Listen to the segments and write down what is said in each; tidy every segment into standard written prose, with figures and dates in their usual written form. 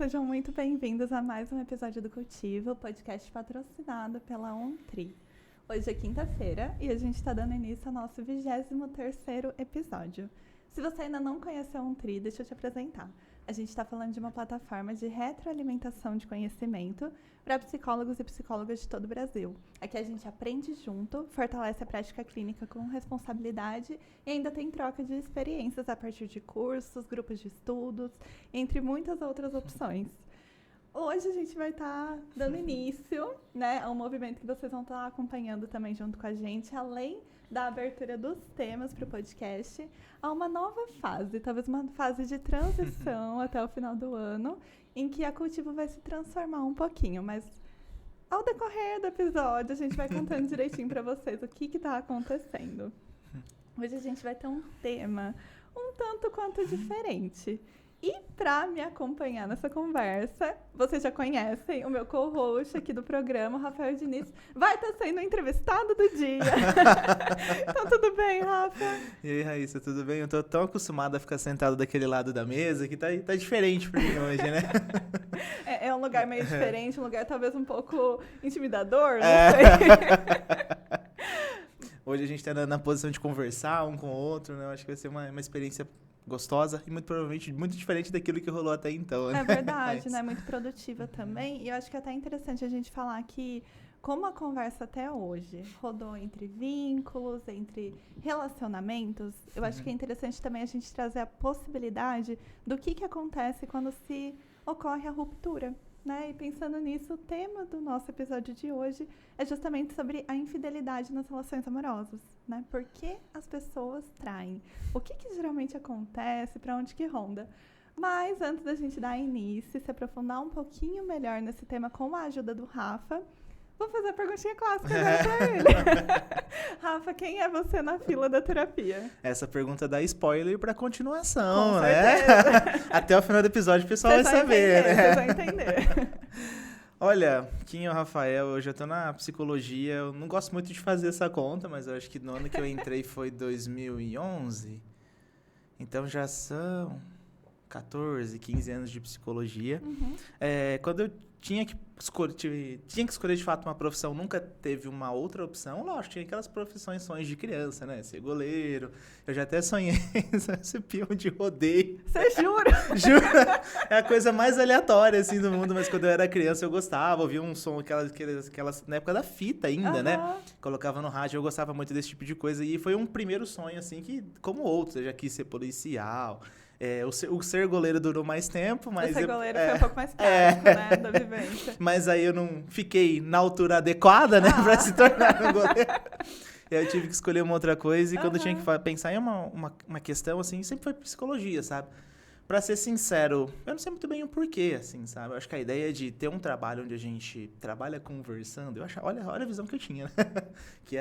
sejam muito bem-vindos a mais um episódio do Cultivo, podcast patrocinado pela OnTri. Hoje é quinta-feira e a gente está dando início ao nosso 23º episódio. Se você ainda não conhece a OnTri, deixa eu te apresentar. A gente está falando de uma plataforma de retroalimentação de conhecimento para psicólogos e psicólogas de todo o Brasil. Aqui a gente aprende junto, fortalece a prática clínica com responsabilidade e ainda tem troca de experiências a partir de cursos, grupos de estudos, entre muitas outras opções. Hoje a gente vai estar dando início, né, a um movimento que vocês vão estar acompanhando também junto com a gente, além da abertura dos temas para o podcast, a uma nova fase, talvez uma fase de transição até o final do ano, em que a Cultivo vai se transformar um pouquinho, mas ao decorrer do episódio a gente vai contando direitinho para vocês o que está acontecendo. Hoje a gente vai ter um tema um tanto quanto diferente. E para me acompanhar nessa conversa, vocês já conhecem o meu co-host aqui do programa, o Rafael Diniz, vai estar sendo o entrevistado do dia. Então, tudo bem, Rafa? E aí, Raíssa, tudo bem? Eu tô tão acostumado a ficar sentado daquele lado da mesa que tá diferente pra mim hoje, né? É um lugar meio diferente, um lugar talvez um pouco intimidador, não sei. Hoje a gente tá na posição de conversar um com o outro, né? Eu acho que vai ser uma experiência gostosa e muito provavelmente muito diferente daquilo que rolou até então, né? É verdade, né? Muito produtiva também. E eu acho que é até interessante a gente falar que como a conversa até hoje rodou entre vínculos, entre relacionamentos, eu acho que é interessante também a gente trazer a possibilidade do que acontece quando se ocorre a ruptura, né? E pensando nisso, o tema do nosso episódio de hoje é justamente sobre a infidelidade nas relações amorosas, né? Por que as pessoas traem? O que geralmente acontece? Para onde que ronda? Mas antes da gente dar início, se aprofundar um pouquinho melhor nesse tema com a ajuda do Rafa, vou fazer a perguntinha clássica agora para ele. Rafa, quem é você na fila da terapia? Essa pergunta dá spoiler pra continuação, com né? certeza. Até o final do episódio o pessoal vai saber, né? Vocês vão entender. Olha, quem é o Rafael? Eu já tô na psicologia, eu não gosto muito de fazer essa conta, mas eu acho que no ano que eu entrei foi 2011, então já são 14, 15 anos de psicologia. Uhum. Quando eu tinha que escolher de fato uma profissão, nunca teve uma outra opção. Lógico, tinha aquelas profissões, sonhos de criança, né? Ser goleiro. Eu já até sonhei em ser peão de rodeio. Você jura? Juro. É a coisa mais aleatória, assim, do mundo. Mas quando eu era criança, eu gostava. Ouvia um som, aquelas na época da fita ainda, né? Colocava no rádio. Eu gostava muito desse tipo de coisa. E foi um primeiro sonho, assim, que, como outros, eu já quis ser policial. O ser goleiro durou mais tempo, mas... O ser goleiro foi um pouco mais prático, né, da vivência. Mas aí eu não fiquei na altura adequada, né, pra se tornar um goleiro. E aí eu tive que escolher uma outra coisa, e quando eu tinha que pensar em uma questão, assim, sempre foi psicologia, sabe? Pra ser sincero, eu não sei muito bem o porquê, assim, sabe? Eu acho que a ideia de ter um trabalho onde a gente trabalha conversando, eu acho, olha a visão que eu tinha, né? que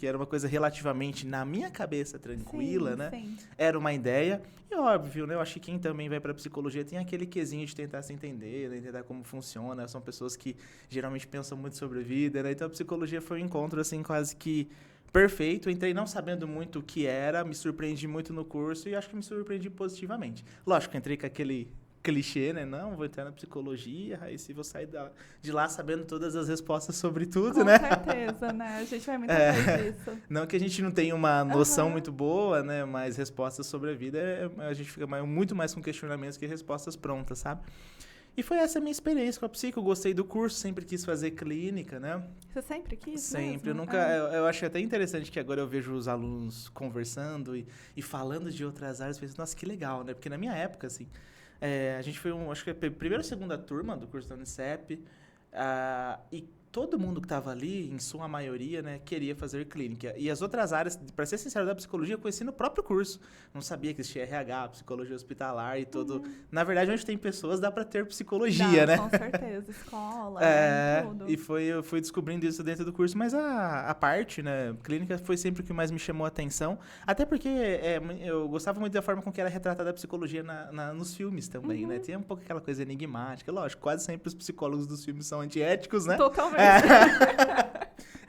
era uma coisa relativamente, na minha cabeça, tranquila, sim, né? Sim. Era uma ideia. E óbvio, né? Eu acho que quem também vai pra psicologia tem aquele quesinho de tentar se entender, né? Entender como funciona. São pessoas que geralmente pensam muito sobre a vida, né? Então a psicologia foi um encontro, assim, quase que perfeito. Eu entrei não sabendo muito o que era, me surpreendi muito no curso e acho que me surpreendi positivamente. Lógico, entrei com aquele clichê, né? Não, vou entrar na psicologia, aí se vou sair de lá sabendo todas as respostas sobre tudo, né? Com certeza, né? A gente vai muito atrás disso. Não que a gente não tenha uma noção muito boa, né? Mas respostas sobre a vida, a gente fica muito mais com questionamentos que respostas prontas, sabe? E foi essa a minha experiência com a psico. Eu gostei do curso, sempre quis fazer clínica, né? Você sempre quis? Sempre. Mesmo? Eu acho até interessante que agora eu vejo os alunos conversando e falando de outras áreas. Eu pensei, nossa, que legal, né? Porque na minha época, assim, a gente foi acho que a primeira ou segunda turma do curso da Unicep, e todo mundo que estava ali, em sua maioria, né, queria fazer clínica. E as outras áreas, para ser sincero, da psicologia, eu conheci no próprio curso. Não sabia que existia RH, psicologia hospitalar e tudo. Na verdade, onde tem pessoas, dá para ter psicologia, né? Com certeza, escola, tudo. E eu fui descobrindo isso dentro do curso, mas a parte, né, clínica foi sempre o que mais me chamou a atenção. Até porque eu gostava muito da forma com que era retratada a psicologia nos filmes também, né? Tinha um pouco aquela coisa enigmática. Lógico, quase sempre os psicólogos dos filmes são antiéticos, né? Totalmente.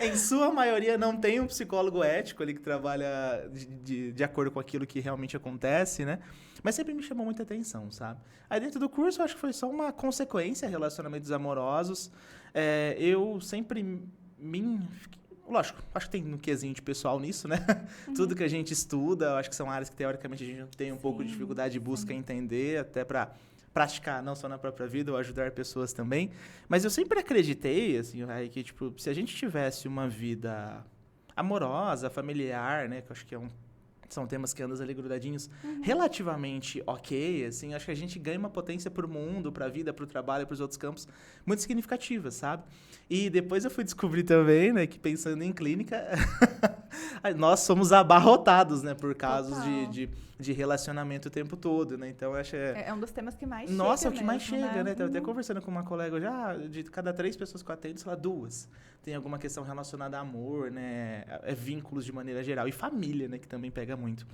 Em sua maioria não tem um psicólogo ético ali que trabalha de acordo com aquilo que realmente acontece, né? Mas sempre me chamou muita atenção, sabe? Aí dentro do curso eu acho que foi só uma consequência, relacionamentos amorosos. Eu sempre Lógico, acho que tem um quesinho de pessoal nisso, né? Tudo que a gente estuda, eu acho que são áreas que teoricamente a gente tem um pouco de dificuldade de busca entender, até para praticar, não só na própria vida, ou ajudar pessoas também. Mas eu sempre acreditei, assim, que, tipo, se a gente tivesse uma vida amorosa, familiar, né? Que eu acho que são temas que andam ali grudadinhos, relativamente ok, assim, acho que a gente ganha uma potência pro mundo, pra vida, pro trabalho, pros outros campos, muito significativa, sabe? E depois eu fui descobrir também, né, que pensando em clínica, nós somos abarrotados, né, por casos de relacionamento o tempo todo, né? Então, eu acho é um dos temas que mais chega. Nossa, é o que mais mesmo, chega, né? Tava até conversando com uma colega já, de cada 3 pessoas que eu atendo, sei lá, 2 tem alguma questão relacionada a amor, né? Vínculos de maneira geral. E família, né? Que também pega muito.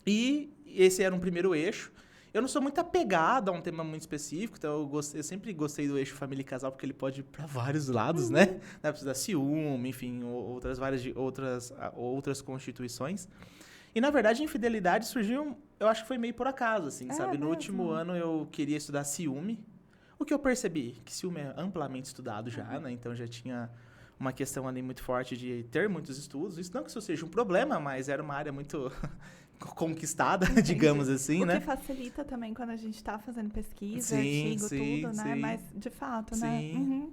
E esse era um primeiro eixo. Eu não sou muito apegado a um tema muito específico, então eu sempre gostei do eixo família e casal, porque ele pode ir para vários lados, né? Não precisa ciúme, enfim, outras constituições. E, na verdade, a infidelidade surgiu, eu acho que foi meio por acaso, assim, sabe? No último ano eu queria estudar ciúme. O que eu percebi? Que ciúme é amplamente estudado já, né? Então já tinha uma questão ali muito forte de ter muitos estudos. Isso não que isso seja um problema, mas era uma área muito conquistada, digamos assim, né? O que facilita também quando a gente está fazendo pesquisa, artigo, tudo, né? Mas, de fato, né?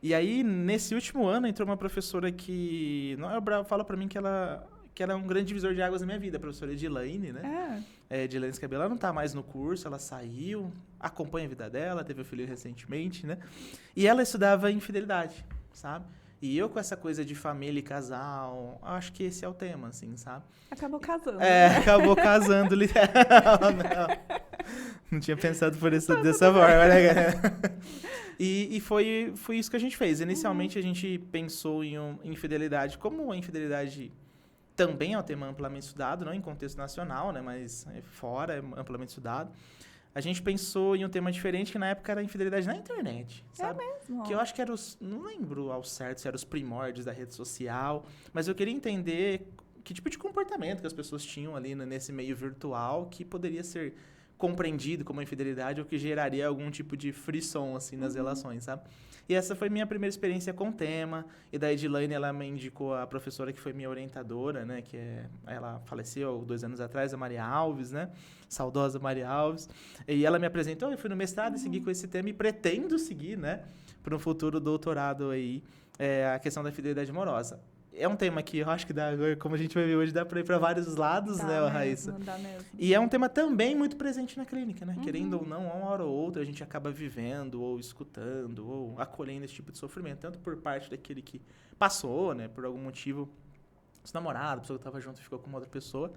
E aí, nesse último ano, entrou uma professora que fala pra mim que ela é um grande divisor de águas na minha vida, a professora Edilane, né? Edilane Scabella, ela não tá mais no curso, ela saiu, acompanha a vida dela, teve um filho recentemente, né? E ela estudava infidelidade, sabe? E eu com essa coisa de família e casal, acho que esse é o tema, assim, sabe? Acabou casando. Acabou casando. Não tinha pensado dessa forma, né? E foi isso que a gente fez. Inicialmente a gente pensou em infidelidade, como a infidelidade também é um tema amplamente estudado, não em contexto nacional, né, mas fora é amplamente estudado. A gente pensou em um tema diferente, que na época era a infidelidade na internet, sabe? É mesmo? Que eu acho que era não lembro ao certo se eram os primórdios da rede social, mas eu queria entender que tipo de comportamento que as pessoas tinham ali nesse meio virtual que poderia ser compreendido como infidelidade ou que geraria algum tipo de frisson, assim, nas relações, sabe? E essa foi minha primeira experiência com o tema. E da Edilane, ela me indicou a professora que foi minha orientadora, né? Ela faleceu 2 anos atrás, a Maria Alves, né? Saudosa Maria Alves. E ela me apresentou, eu fui no mestrado e segui com esse tema e pretendo seguir, né? Para um futuro doutorado aí, a questão da fidelidade amorosa. É um tema que eu acho que dá, como a gente vai ver hoje, dá para ir para vários lados, né, Raíssa? Dá mesmo. E é um tema também muito presente na clínica, né? Querendo ou não, uma hora ou outra a gente acaba vivendo, ou escutando, ou acolhendo esse tipo de sofrimento, tanto por parte daquele que passou, né, por algum motivo, seu namorado, a pessoa que estava junto ficou com uma outra pessoa,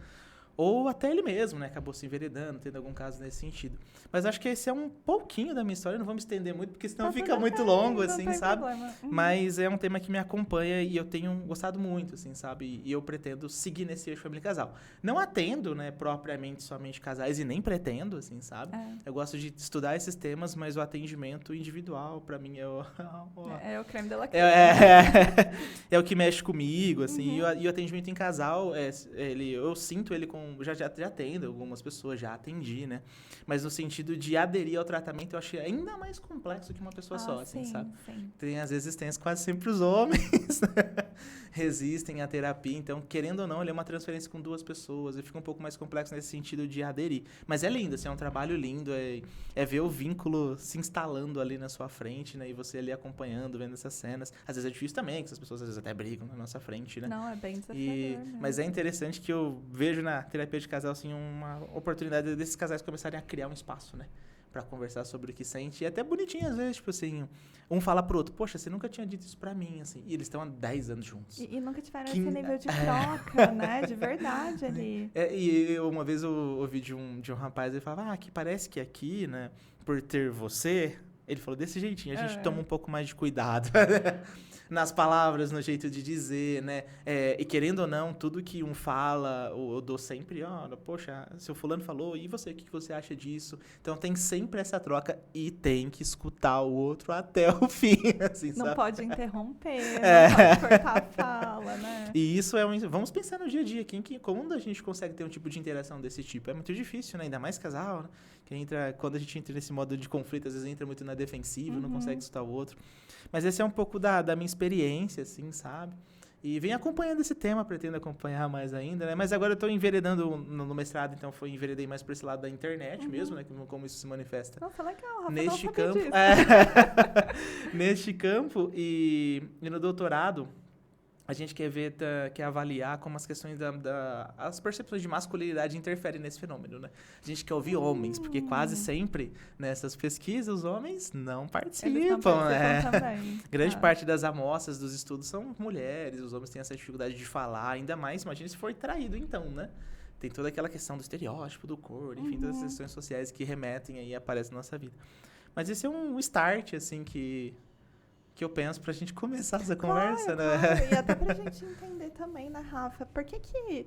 ou até ele mesmo, né, acabou se enveredando, tendo algum caso nesse sentido. Mas acho que esse é um pouquinho da minha história, não vou me estender muito, porque senão fica muito longo, assim, sabe? Mas é um tema que me acompanha e eu tenho gostado muito, assim, sabe? E eu pretendo seguir nesse eixo família e casal. Não atendo, né, propriamente somente casais e nem pretendo, assim, sabe? Eu gosto de estudar esses temas, mas o atendimento individual, pra mim, é o creme de la creme. É o que mexe comigo, assim. E o atendimento em casal, eu sinto ele com... Já atendo algumas pessoas, já atendi, né? Mas no sentido de aderir ao tratamento, eu achei ainda mais complexo que uma pessoa só, assim, sabe? Sim. Às vezes quase sempre os homens, né? Resistem à terapia, então, querendo ou não, ele é uma transferência com 2 pessoas, e fica um pouco mais complexo nesse sentido de aderir. Mas é lindo, assim, é um trabalho lindo, é ver o vínculo se instalando ali na sua frente, né? E você ali acompanhando, vendo essas cenas. Às vezes é difícil também, que essas pessoas às vezes até brigam na nossa frente, né? Não, é bem desafiador. Mas é interessante que eu vejo na terapia de casal, assim, uma oportunidade desses casais começarem a criar um espaço, né? Pra conversar sobre o que sente. E até bonitinho, às vezes, tipo assim, um fala pro outro, poxa, você nunca tinha dito isso pra mim, assim. E eles estão há 10 anos juntos. E nunca tiveram esse nível de troca, né? De verdade ali. E uma vez eu ouvi de um rapaz, ele falava, que parece que aqui, né, por ter você, Ele falou desse jeitinho, a gente É. toma um pouco mais de cuidado nas palavras, no jeito de dizer, né? E querendo ou não, tudo que um fala, eu dou sempre, poxa, seu fulano falou, e você, o que você acha disso? Então tem sempre essa troca e tem que escutar o outro até o fim, assim, Não sabe? pode interromper, É. não pode cortar a fala, né? E isso vamos pensar no dia a dia, como a gente consegue ter um tipo de interação desse tipo? É muito difícil, né? Ainda mais casal, né? Quando a gente entra nesse modo de conflito, às vezes entra muito na defensiva, não consegue escutar o outro. Mas esse é um pouco da minha experiência, assim, sabe? E venho acompanhando esse tema, pretendo acompanhar mais ainda, né? Mas agora eu estou enveredando no mestrado, então enveredei mais para esse lado da internet mesmo, né? Como isso se manifesta. Nossa, legal, Rafa, Neste não sabia campo. disso. Neste campo e no doutorado, a gente quer avaliar como as questões as percepções de masculinidade interferem nesse fenômeno, né? A gente quer ouvir homens, porque quase sempre nessas pesquisas os homens não participam, Eles não participam né? também. Grande parte das amostras dos estudos são mulheres, os homens têm essa dificuldade de falar, ainda mais, imagina se for traído então, né? Tem toda aquela questão do estereótipo, do corpo, enfim, todas as questões sociais que remetem aí e aparecem na nossa vida. Mas esse é um start, assim, que eu penso pra gente começar essa conversa, né? Claro. E até pra gente entender também, né, Rafa? Por que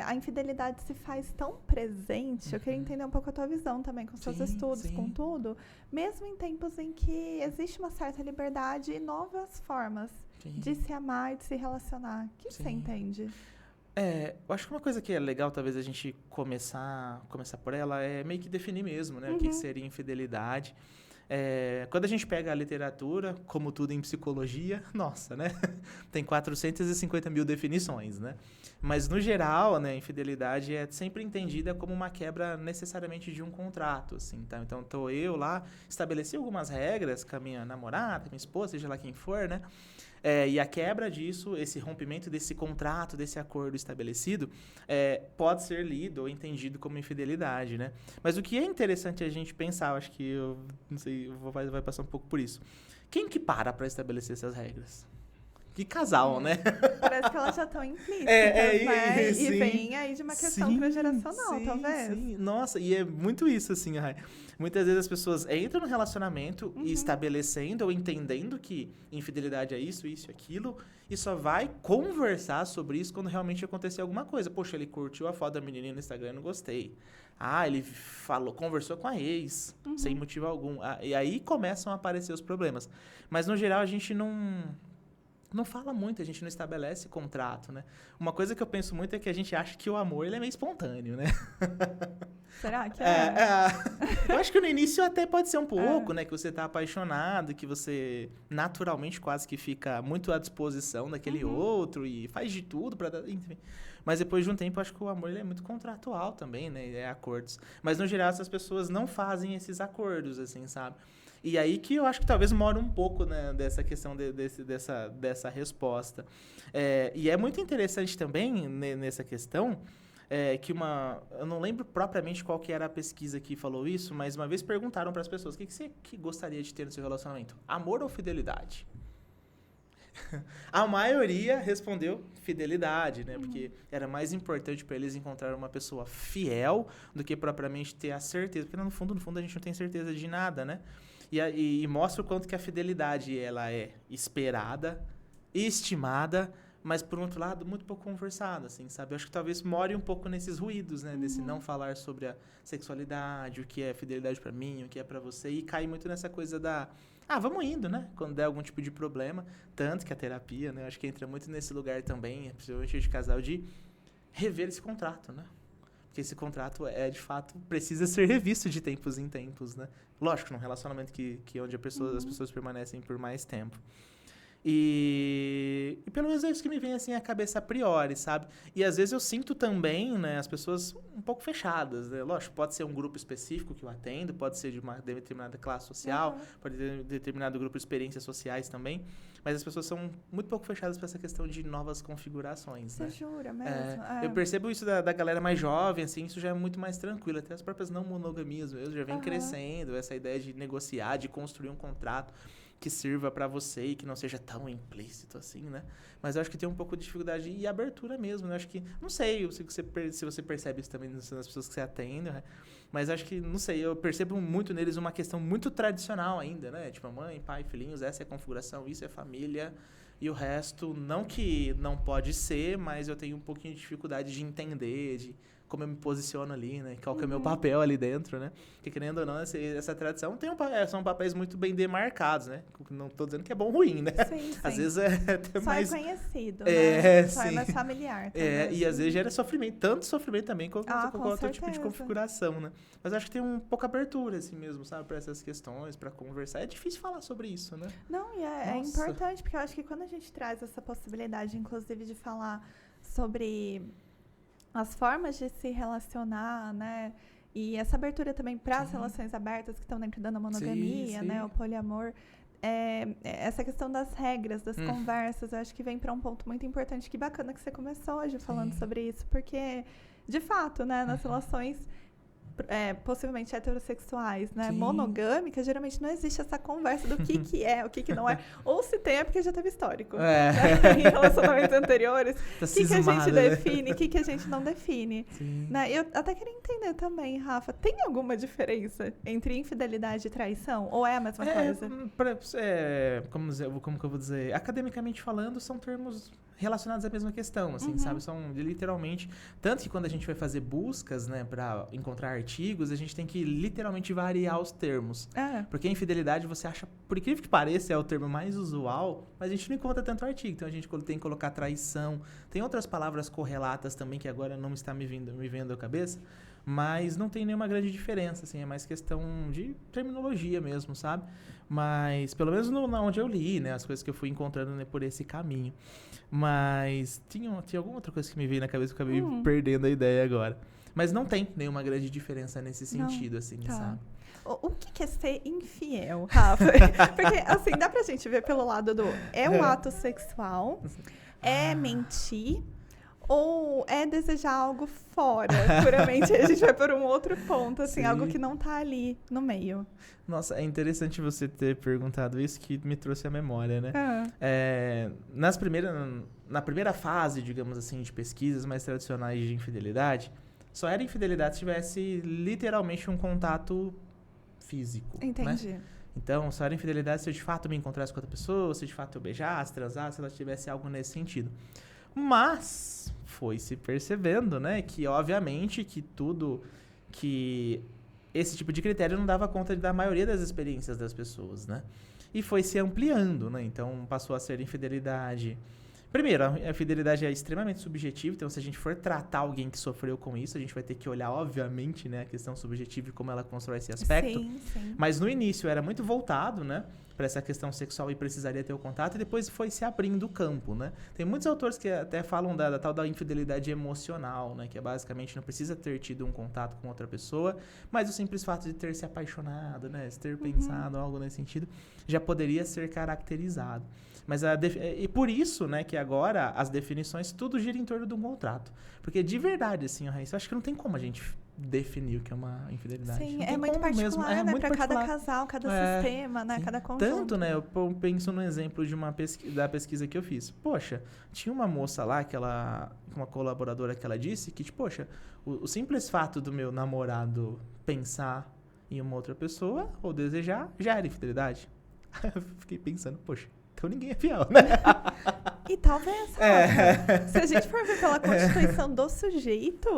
a infidelidade se faz tão presente? Eu queria entender um pouco a tua visão também, com seus estudos, com tudo. Mesmo em tempos em que existe uma certa liberdade e novas formas de se amar e de se relacionar. O que você entende? Eu acho que uma coisa que é legal, talvez, a gente começar por ela, é meio que definir mesmo, né? O que seria infidelidade. Quando a gente pega a literatura, como tudo em psicologia, nossa, né? Tem 450 mil definições, né? Mas, no geral, né, a infidelidade é sempre entendida como uma quebra necessariamente de um contrato, assim, tá? Então, tô eu lá, estabeleci algumas regras com a minha namorada, minha esposa, seja lá quem for, né? E a quebra disso, esse rompimento desse contrato, desse acordo estabelecido, pode ser lido ou entendido como infidelidade, né? Mas o que é interessante a gente pensar, eu acho que não sei, vai passar um pouco por isso. Quem que para estabelecer essas regras? Que casal, né? Parece que elas já estão implícitas, né? Sim. E vem aí de uma questão transgeracional, talvez. Sim. Nossa, e é muito isso, assim, muitas vezes as pessoas entram no relacionamento estabelecendo ou entendendo que infidelidade é isso, aquilo, e só vai conversar sobre isso quando realmente acontecer alguma coisa. Poxa, ele curtiu a foto da menininha no Instagram, não gostei. Ele conversou com a ex, sem motivo algum. E aí começam a aparecer os problemas. Mas, no geral, a gente não fala muito, a gente não estabelece contrato, né? Uma coisa que eu penso muito é que a gente acha que o amor ele é meio espontâneo, né? Será que Eu acho que no início até pode ser um pouco, né? Que você tá apaixonado, que você naturalmente quase que fica muito à disposição daquele outro e faz de tudo pra dar... Enfim. Mas depois de um tempo, eu acho que o amor ele é muito contratual também, né? É acordos. Mas no geral, essas pessoas não fazem esses acordos, assim, sabe? E aí que eu acho que talvez mora um pouco, né, dessa questão dessa resposta. E é muito interessante também nessa questão que eu não lembro propriamente qual que era a pesquisa que falou isso, mas uma vez perguntaram para as pessoas o que você gostaria de ter no seu relacionamento? Amor ou fidelidade? A maioria respondeu fidelidade, né? Porque era mais importante para eles encontrar uma pessoa fiel do que propriamente ter a certeza. Porque no fundo a gente não tem certeza de nada, né? E mostra o quanto que a fidelidade ela é esperada, estimada, mas, por outro lado, muito pouco conversada, assim, sabe? Eu acho que talvez more um pouco nesses ruídos, né? Desse não falar sobre a sexualidade, o que é fidelidade pra mim, o que é pra você, e cai muito nessa coisa vamos indo, né? Quando der algum tipo de problema. Tanto que a terapia, né? Eu acho que entra muito nesse lugar também, principalmente de casal, de rever esse contrato, né? Porque esse contrato de fato, precisa ser revisto de tempos em tempos, né? Lógico, num relacionamento onde as pessoas permanecem por mais tempo. E pelo menos é isso que me vem assim à cabeça a priori, sabe? E às vezes eu sinto também, né, as pessoas um pouco fechadas, né? Lógico, pode ser um grupo específico que eu atendo, pode ser de uma determinada classe social, pode ter determinado grupo de experiências sociais também, mas as pessoas são muito pouco fechadas para essa questão de novas configurações, Você né? jura mesmo? Eu percebo isso da galera mais jovem, assim, isso já é muito mais tranquilo, até as próprias não monogamias mesmo já vem crescendo, essa ideia de negociar, de construir um contrato. que sirva pra você e que não seja tão implícito assim, né? Mas eu acho que tem um pouco de dificuldade e abertura mesmo, né? Eu acho que, não sei, eu sei que se você percebe isso também nas pessoas que você atende, né? Mas acho que, não sei, eu percebo muito neles uma questão muito tradicional ainda, né? Tipo, mãe, pai, filhinhos, essa é a configuração, isso é família. E o resto, não que não pode ser, mas eu tenho um pouquinho de dificuldade de entender, de como eu me posiciono ali, né? Qual que é o meu papel ali dentro, né? Porque, querendo ou não, essa tradição são papéis muito bem demarcados, né? Não tô dizendo que é bom ou ruim, né? Sim, sim. Às vezes é até Só mais... é conhecido, É, né? Só é sim. mais familiar. E às vezes gera sofrimento, tanto sofrimento também quanto com outro tipo de certeza. configuração, né? Mas acho que tem um pouca abertura, assim mesmo, sabe? Pra essas questões, pra conversar. É difícil falar sobre isso, né? Não, e é Nossa. importante, porque eu acho que quando a gente traz essa possibilidade, inclusive, de falar sobre as formas de se relacionar, né? E essa abertura também para as Sim. relações abertas que estão dentro da não monogamia, Sim, né? sim. O poliamor. Essa questão das regras, das conversas, eu acho que vem para um ponto muito importante. Que bacana que você começou hoje falando sobre isso, porque, de fato, né? Nas relações possivelmente heterossexuais, né? Sim. Monogâmicas, geralmente não existe essa conversa do que é, o que não é. Ou se tem, é porque já teve histórico. É. Né? Em relacionamentos anteriores. Tá O que a gente cismado, né? define, o que a gente não define. Sim. Né? Eu até queria entender também, Rafa, tem alguma diferença entre infidelidade e traição? Ou é a mesma coisa? Como que eu vou dizer? Academicamente falando, são termos relacionados à mesma questão, assim, sabe? São literalmente... Tanto que quando a gente vai fazer buscas, né, pra encontrar artigos, a gente tem que literalmente variar os termos. Porque a infidelidade, você acha, por incrível que pareça, é o termo mais usual, mas a gente não encontra tanto artigo. Então a gente tem que colocar traição. Tem outras palavras correlatas também, que agora não está me vendo à cabeça, mas não tem nenhuma grande diferença, assim, é mais questão de terminologia mesmo, sabe? Mas, pelo menos onde eu li, né, as coisas que eu fui encontrando, né, por esse caminho. Mas tinha alguma outra coisa que me veio na cabeça que eu acabei perdendo a ideia agora. Mas não tem nenhuma grande diferença nesse sentido, assim, sabe? O que é ser infiel, Rafa? Porque, assim, dá pra gente ver pelo lado do... É um ato sexual? É mentir? Ou é desejar algo fora, puramente? A gente vai por um outro ponto, assim, algo que não tá ali no meio. Nossa, é interessante você ter perguntado isso, que me trouxe a memória, né? Na primeira fase, digamos assim, de pesquisas mais tradicionais de infidelidade, só era infidelidade se tivesse literalmente um contato físico. Entendi. Né? Então, só era infidelidade se eu de fato me encontrasse com outra pessoa, se de fato eu beijasse, transasse, se ela tivesse algo nesse sentido. Mas foi se percebendo, né, que obviamente que esse tipo de critério não dava conta da maioria das experiências das pessoas, né? E foi se ampliando, né? Então passou a ser infidelidade. Primeiro, a fidelidade é extremamente subjetiva, então se a gente for tratar alguém que sofreu com isso, a gente vai ter que olhar, obviamente, né, a questão subjetiva e como ela constrói esse aspecto. Sim, sim. Mas no início era muito voltado, né, para essa questão sexual e precisaria ter o contato, e depois foi se abrindo o campo, né. Tem muitos autores que até falam da tal da infidelidade emocional, né, que é basicamente não precisa ter tido um contato com outra pessoa, mas o simples fato de ter se apaixonado, né, de ter pensado algo nesse sentido, já poderia ser caracterizado. Mas e por isso, né, que agora as definições tudo gira em torno de um contrato. Porque de verdade, assim, Raíssa, eu acho que não tem como a gente definir o que é uma infidelidade. Sim, não é tem muito como particular, mesmo. né? Muito Pra cada particular. casal, cada sistema, né? Sim. Cada conjunto. Tanto, né, eu penso no exemplo de da pesquisa que eu fiz. Poxa, tinha uma moça lá, uma colaboradora que ela disse que, poxa, o simples fato do meu namorado pensar em uma outra pessoa ou desejar já era infidelidade. Eu fiquei pensando, poxa, então ninguém é fiel, né? E talvez, se a gente for ver pela constituição do sujeito,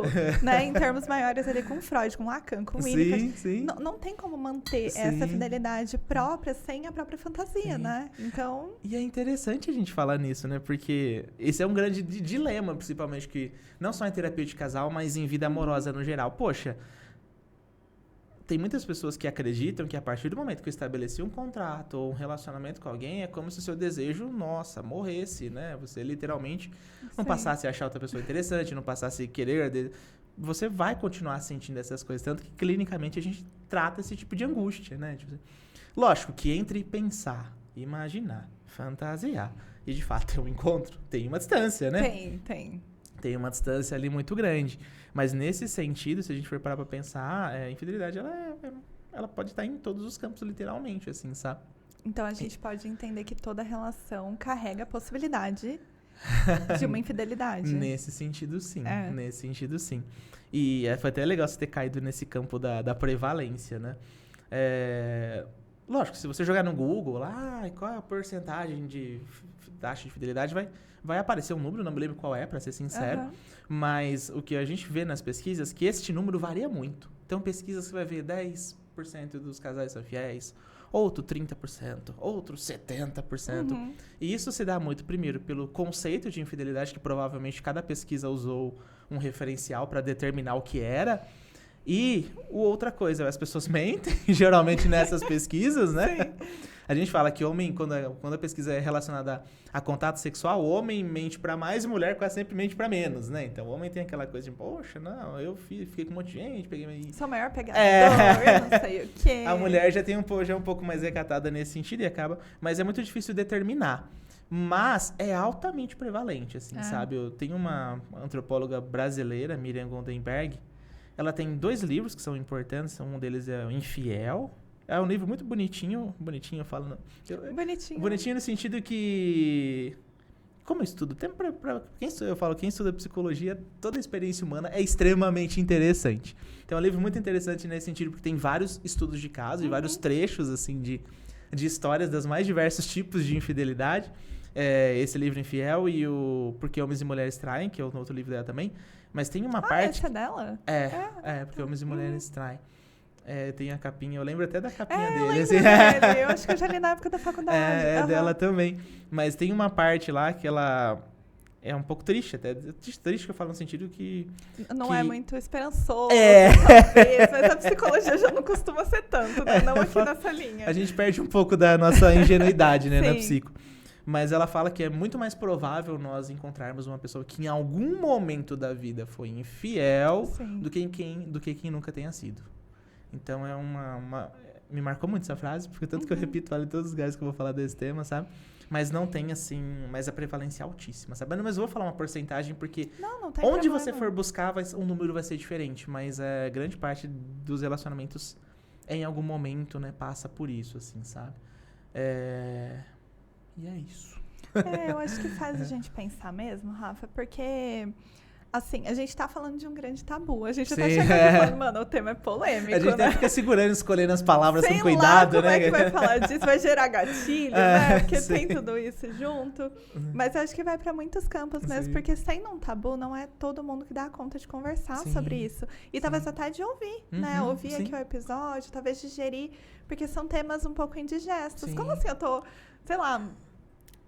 né, em termos maiores ali com Freud, com Lacan, com Winnicott, não tem como manter essa fidelidade própria sem a própria fantasia, né? Então... E é interessante a gente falar nisso, né? Porque esse é um grande dilema, principalmente, que não só em terapia de casal, mas em vida amorosa no geral. Poxa, tem muitas pessoas que acreditam que a partir do momento que eu estabeleci um contrato ou um relacionamento com alguém, é como se o seu desejo, morresse, né? Você literalmente não passasse a achar outra pessoa interessante, não passasse a querer. Você vai continuar sentindo essas coisas. Tanto que clinicamente a gente trata esse tipo de angústia, né? Lógico que entre pensar, imaginar, fantasiar e de fato ter um encontro, tem uma distância, né? Tem uma distância ali muito grande. Mas nesse sentido, se a gente for parar pra pensar, a infidelidade, ela pode estar em todos os campos, literalmente, assim, sabe? Então a gente pode entender que toda relação carrega a possibilidade de uma infidelidade. Nesse sentido, sim. É. Nesse sentido, sim. E foi até legal você ter caído nesse campo da prevalência, né? Lógico, se você jogar no Google lá, qual é a porcentagem de taxa de fidelidade, vai aparecer um número, não me lembro qual é, pra ser sincero. Aham. Mas o que a gente vê nas pesquisas é que este número varia muito. Então, pesquisas que vai ver 10% dos casais são fiéis, outro 30%, outro 70%. Uhum. E isso se dá muito, primeiro, pelo conceito de infidelidade, que provavelmente cada pesquisa usou um referencial para determinar o que era. E outra coisa, as pessoas mentem, geralmente nessas pesquisas, né? Sim. A gente fala que homem, quando a pesquisa é relacionada a contato sexual, o homem mente pra mais e mulher quase sempre mente pra menos, né? Então o homem tem aquela coisa de, poxa, não, eu fiquei com um monte de gente, peguei... Sou o maior pegador, não sei o quê. A mulher já é um pouco mais recatada nesse sentido e acaba... Mas é muito difícil determinar. Mas é altamente prevalente, assim, sabe? Eu tenho uma antropóloga brasileira, Miriam Goldenberg. Ela tem 2 livros que são importantes. Um deles é o Infiel. É um livro muito bonitinho. Bonitinho, eu falo... Bonitinho. Bonitinho no sentido que... Como eu estudo? Eu falo, quem estuda psicologia, toda a experiência humana é extremamente interessante. Então é um livro muito interessante nesse sentido, porque tem vários estudos de casos, e vários trechos, assim, de histórias dos mais diversos tipos de infidelidade. Esse livro Infiel e o Porque Homens e Mulheres Traem, que é o outro livro dela também. Mas tem uma parte... Essa é dela? Porque Homens e Mulheres Traem. Tem a capinha, eu lembro até da capinha eu dele. lembro Assim. dele. Eu acho que eu já li na época da faculdade. É dela também. Mas tem uma parte lá que ela é um pouco triste, até. Triste que eu falo no sentido que... Não é muito esperançoso, talvez, mas a psicologia já não costuma ser tanto, né? Não aqui nessa linha. A gente perde um pouco da nossa ingenuidade, né, na Sim. psico. Mas ela fala que é muito mais provável nós encontrarmos uma pessoa que em algum momento da vida foi infiel do que quem nunca tenha sido. Então é me marcou muito essa frase, porque tanto que eu repito ela em todos os lugares que eu vou falar desse tema, sabe? Mas não tem, assim, mas a prevalência é altíssima, sabe? Mas eu vou falar uma porcentagem, porque não tem onde problema. você for buscar, o número vai ser diferente, mas grande parte dos relacionamentos, em algum momento, né, passa por isso, assim, sabe? E é isso. Eu acho que faz a gente pensar mesmo, Rafa, porque... Assim, a gente tá falando de um grande tabu. A gente até chegou aqui falando, mano, o tema é polêmico, A gente né? fica segurando, escolhendo as palavras Sei com cuidado, lá como né? é que vai falar disso, vai gerar gatilho, né? Porque sim. tem tudo isso junto. Mas eu acho que vai pra muitos campos mesmo, porque sendo um tabu, não é todo mundo que dá conta de conversar sobre isso. E talvez até de ouvir, né? Ouvir aqui o episódio, talvez digerir, porque são temas um pouco indigestos. Sim. Como assim eu tô, sei lá...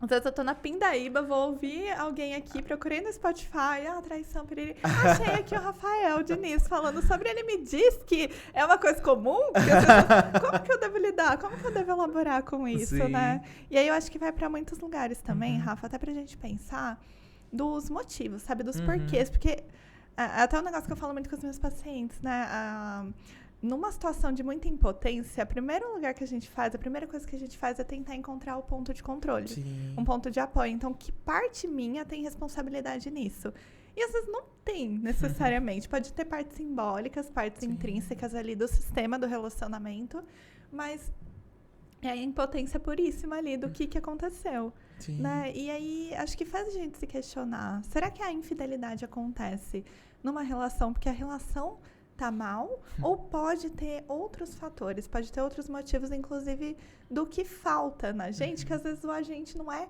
Às vezes eu tô na Pindaíba, vou ouvir alguém aqui, procurei no Spotify, traição, piriri. Achei aqui o Rafael Diniz falando sobre ele, me diz que é uma coisa comum? Como que eu devo lidar? Como que eu devo elaborar com isso, né? E aí eu acho que vai pra muitos lugares também, Rafa, até pra gente pensar dos motivos, sabe? Dos porquês, porque é até um negócio que eu falo muito com os meus pacientes, né? Numa situação de muita impotência, o primeiro lugar que a gente faz, a primeira coisa que a gente faz é tentar encontrar o ponto de controle. Sim. Um ponto de apoio. Então, que parte minha tem responsabilidade nisso? E às vezes não tem, necessariamente. Pode ter partes simbólicas, partes intrínsecas ali do sistema do relacionamento, mas é a impotência puríssima ali do que aconteceu. Né? E aí, acho que faz a gente se questionar. Será que a infidelidade acontece numa relação porque a relação... tá mal, ou pode ter outros fatores, pode ter outros motivos, inclusive, do que falta na gente, que às vezes o agente não é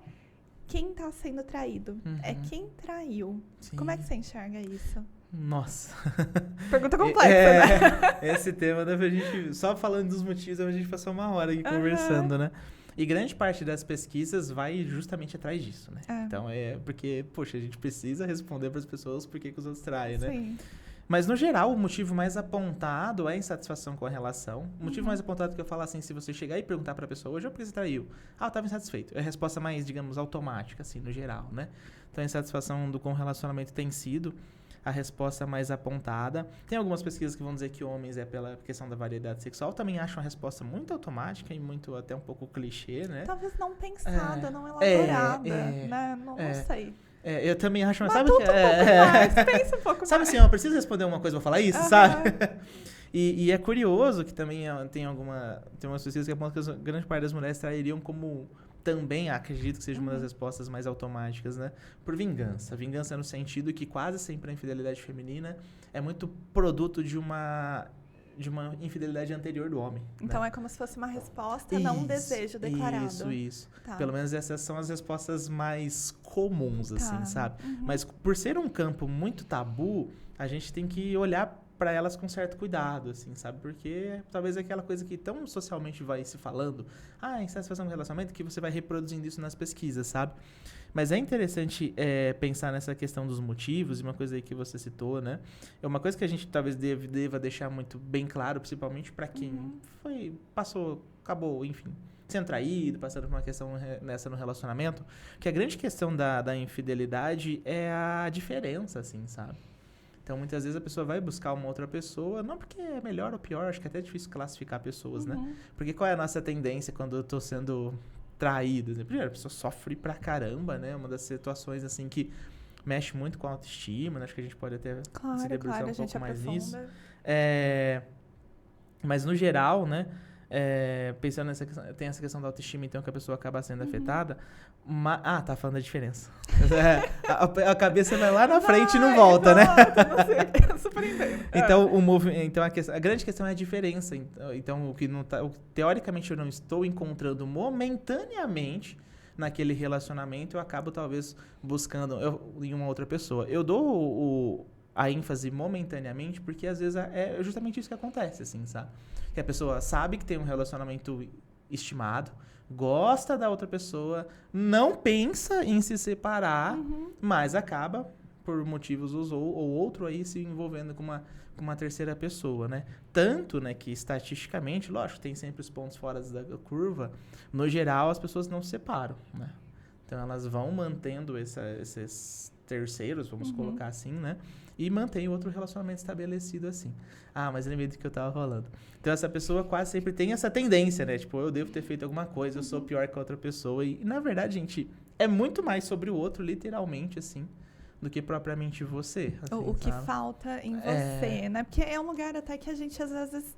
quem tá sendo traído, é quem traiu. Sim. Como é que você enxerga isso? Nossa. Pergunta complexa, né? Esse tema dá pra gente, só falando dos motivos, a gente passou uma hora aqui conversando, né? E grande parte das pesquisas vai justamente atrás disso, né? Então, porque, poxa, a gente precisa responder para as pessoas por que os outros traem, né? Sim. Mas, no geral, o motivo mais apontado é a insatisfação com a relação. O motivo mais apontado que eu falo assim, se você chegar e perguntar pra pessoa, hoje, por que você traiu? Eu tava insatisfeito. É a resposta mais, digamos, automática, assim, no geral, né? Então, a insatisfação com o relacionamento tem sido a resposta mais apontada. Tem algumas pesquisas que vão dizer que homens é pela questão da variedade sexual. Eu também acho uma resposta muito automática e muito, até um pouco clichê, né? Talvez não pensada, não elaborada, né? Não sei. Eu também acho... Sabe um pouco mais, pensa um pouco sabe mais. assim, eu preciso responder uma coisa pra falar isso, sabe? E é curioso que também tem umas pesquisas que apontam que a grande parte das mulheres trairiam como também, acredito que seja uma das respostas mais automáticas, né? Por vingança. Vingança no sentido que quase sempre a infidelidade feminina é muito produto de uma infidelidade anterior do homem. Então né? é como se fosse uma resposta, não um desejo declarado. Isso. Tá. Pelo menos essas são as respostas mais comuns, assim, Tá. sabe? Mas por ser um campo muito tabu, a gente tem que olhar para elas com certo cuidado, assim, sabe? Porque talvez é aquela coisa que tão socialmente vai se falando, insatisfação no relacionamento, que você vai reproduzindo isso nas pesquisas, sabe? Mas é interessante pensar nessa questão dos motivos, e uma coisa aí que você citou, né? É uma coisa que a gente talvez deva deixar muito bem claro, principalmente para quem acabou, enfim, sendo traído, passando por uma questão nessa no relacionamento, que a grande questão da infidelidade é a diferença, assim, sabe? Então, muitas vezes a pessoa vai buscar uma outra pessoa, não porque é melhor ou pior, acho que é até difícil classificar pessoas, né? Porque qual é a nossa tendência quando eu tô sendo traído? Primeiro, a pessoa sofre pra caramba, né? Uma das situações, assim, que mexe muito com a autoestima, né? Acho que a gente pode até se debruçar um pouco mais nisso. Mas, no geral, né? Pensando nessa questão, tem essa questão da autoestima, então, que a pessoa acaba sendo afetada. Tá falando da diferença. A cabeça vai lá na frente e não volta, né? Não sei, super entendo. Então a grande questão é a diferença. Então, o que não tá, teoricamente eu não estou encontrando momentaneamente naquele relacionamento, eu acabo talvez buscando em uma outra pessoa. Eu dou a ênfase momentaneamente porque às vezes é justamente isso que acontece, assim, sabe? Que a pessoa sabe que tem um relacionamento estimado, gosta da outra pessoa, não pensa em se separar, mas acaba, por motivos ou outro aí, se envolvendo com uma terceira pessoa, né? Tanto, né, que estatisticamente, lógico, tem sempre os pontos fora da curva, no geral as pessoas não se separam, né? Então elas vão mantendo esses terceiros, vamos colocar assim, né? E mantém outro relacionamento estabelecido assim. Mas lembrei do que eu tava falando. Então essa pessoa quase sempre tem essa tendência, né? Tipo, eu devo ter feito alguma coisa, eu sou pior que a outra pessoa. E na verdade, gente, é muito mais sobre o outro, literalmente, assim, do que propriamente você. Assim, o que falta em você, né? Porque é um lugar até que a gente às vezes